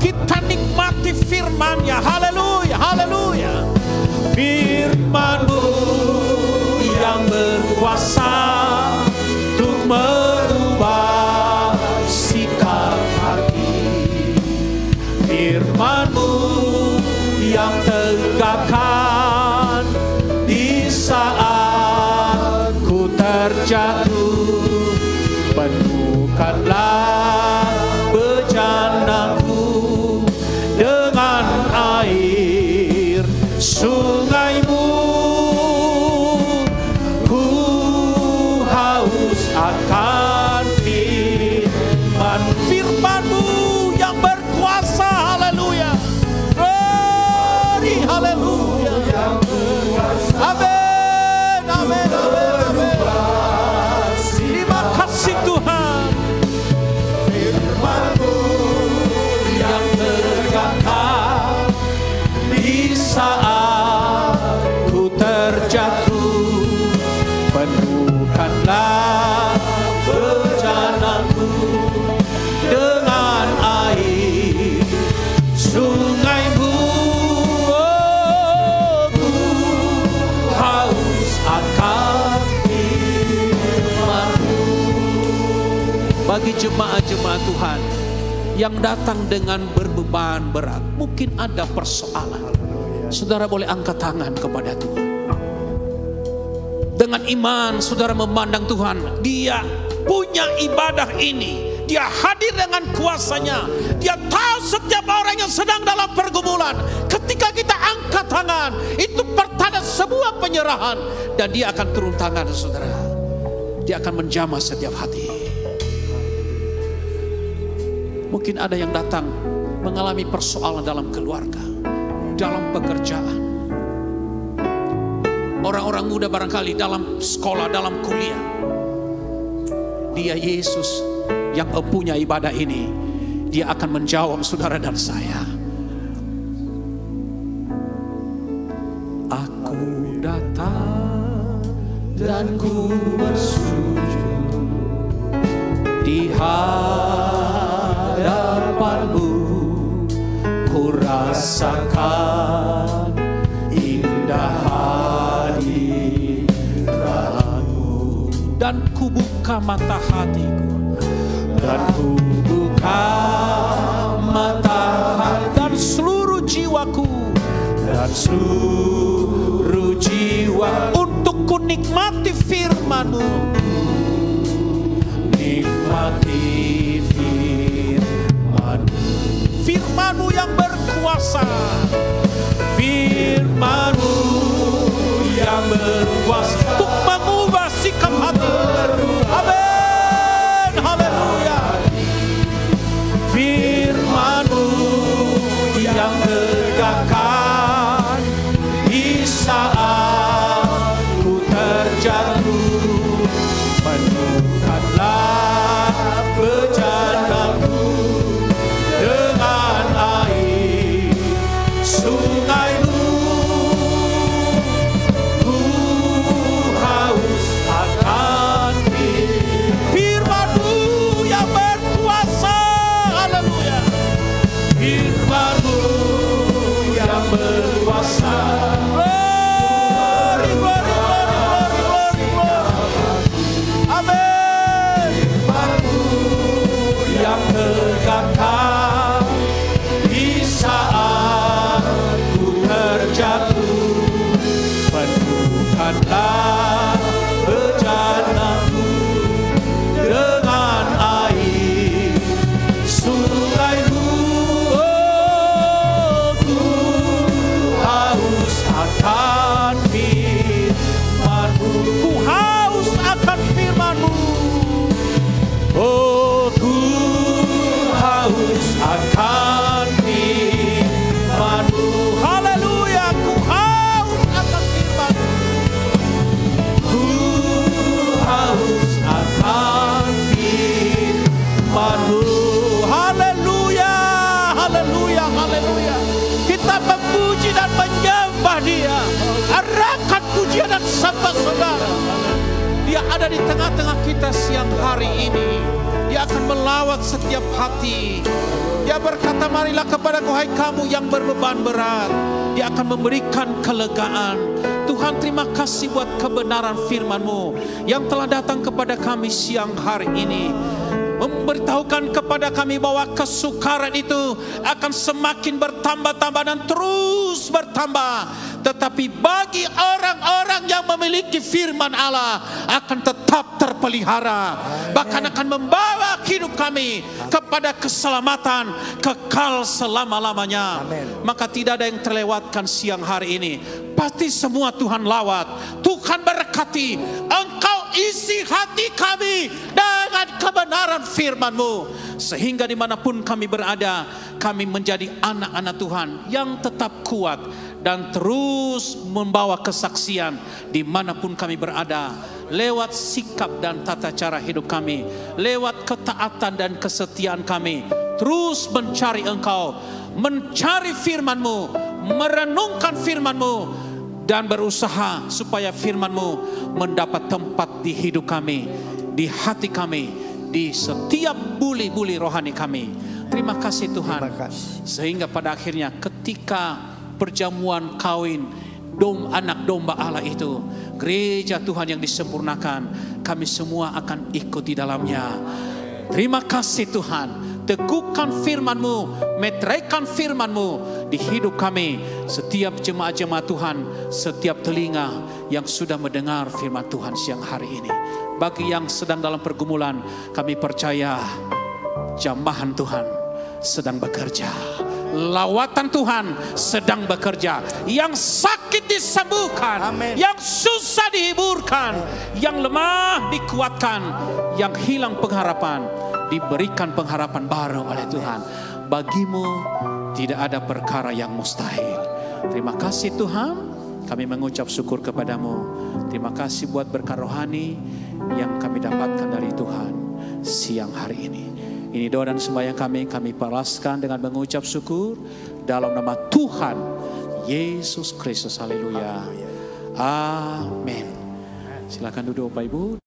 D: kita nikmati firman-Nya. Haleluya, haleluya. Firman-Mu yang berkuasa untuk merubah sikap hati. Firman-Mu yang tegakkan di saat ku terjatuh. Penuhkanlah bejanaku dengan air sungai-Mu. Ku haus akan firman-Mu yang berkuasa. Haleluya. Glory, haleluya. Amin, amin, amin, amin. Terima kasih Tuhan. Firman-Mu yang tegakkan di saat ku terjatuh. Penuhkanlah bejanaku dengan air sungai-Mu. Ku haus akan firman-Mu. Bagi jemaat-jemaat Tuhan yang datang dengan berbeban berat, mungkin ada persoalan, saudara boleh angkat tangan kepada Tuhan. Dengan iman saudara memandang Tuhan, Dia punya ibadah ini, Dia hadir dengan kuasanya. Dia tahu setiap orang yang sedang dalam pergumulan. Ketika kita angkat tangan, itu pertanda sebuah penyerahan, dan Dia akan turun tangan saudara. Dia akan menjamah setiap hati. Mungkin ada yang datang mengalami persoalan dalam keluarga, dalam pekerjaan. Orang-orang muda barangkali dalam sekolah, dalam kuliah. Dia Yesus yang punya ibadah ini. Dia akan menjawab saudara dan saya. Aku datang dan ku bersujud di hadapan-Mu, ku rasakan indah hadirat-Mu, dan ku buka mata hatiku, dan ku buka mata hati dan seluruh jiwaku, dan seluruh jiwa untuk ku nikmati firman-Mu. Nikmati firman-Mu, firman-Mu yang berkuasa, firman-Mu yang berkuasa untuk mengubah sikap hati. Amin, haleluya. Firman-Mu yang tegakkan di saat ku terjatuh.
E: saudara. Dia ada di tengah-tengah kita siang hari ini. Dia akan melawat setiap hati. Dia berkata, marilah kepadaku hai kamu yang berbeban berat. Dia akan memberikan kelegaan. Tuhan, terima kasih buat kebenaran firman-Mu yang telah datang kepada kami siang hari ini. Memberitahukan kepada kami bahwa kesukaran itu akan semakin bertambah-tambah dan terus bertambah. Tetapi bagi orang-orang yang memiliki firman Allah akan tetap terpelihara. Bahkan akan membawa hidup kami kepada keselamatan kekal selama-lamanya. Maka tidak ada yang terlewatkan siang hari ini. Pasti semua Tuhan lawat. Tuhan berkati. Engkau isi hati kami dengan kebenaran firman-Mu. Sehingga dimanapun kami berada, kami menjadi anak-anak Tuhan yang tetap kuat dan terus membawa kesaksian dimanapun kami berada. Lewat sikap dan tata cara hidup kami, lewat ketaatan dan kesetiaan kami, terus mencari Engkau, mencari firman-Mu, merenungkan firman-Mu, dan berusaha supaya firman-Mu mendapat tempat di hidup kami, di hati kami, di setiap buli-buli rohani kami. Terima kasih Tuhan. Sehingga pada akhirnya ketika perjamuan kawin anak domba Allah itu, gereja Tuhan yang disempurnakan, kami semua akan ikut di dalamnya. Terima kasih Tuhan. Teguhkan firman-Mu, meteraikan firman-Mu di hidup kami. Setiap jemaat-jemaat Tuhan, setiap telinga yang sudah mendengar firman Tuhan siang hari ini. Bagi yang sedang dalam pergumulan, kami percaya jamahan Tuhan sedang bekerja. Lawatan Tuhan sedang bekerja. Yang sakit disembuhkan, yang susah dihiburkan, yang lemah dikuatkan, yang hilang pengharapan diberikan pengharapan baru oleh Tuhan. Bagimu tidak ada perkara yang mustahil. Terima kasih Tuhan. Kami mengucap syukur kepadamu. Terima kasih buat berkat rohani yang kami dapatkan dari Tuhan siang hari ini. Ini doa dan sembahyang kami paraskan dengan mengucap syukur dalam nama Tuhan Yesus Kristus. Haleluya. Amin. Silakan duduk Bapak Ibu.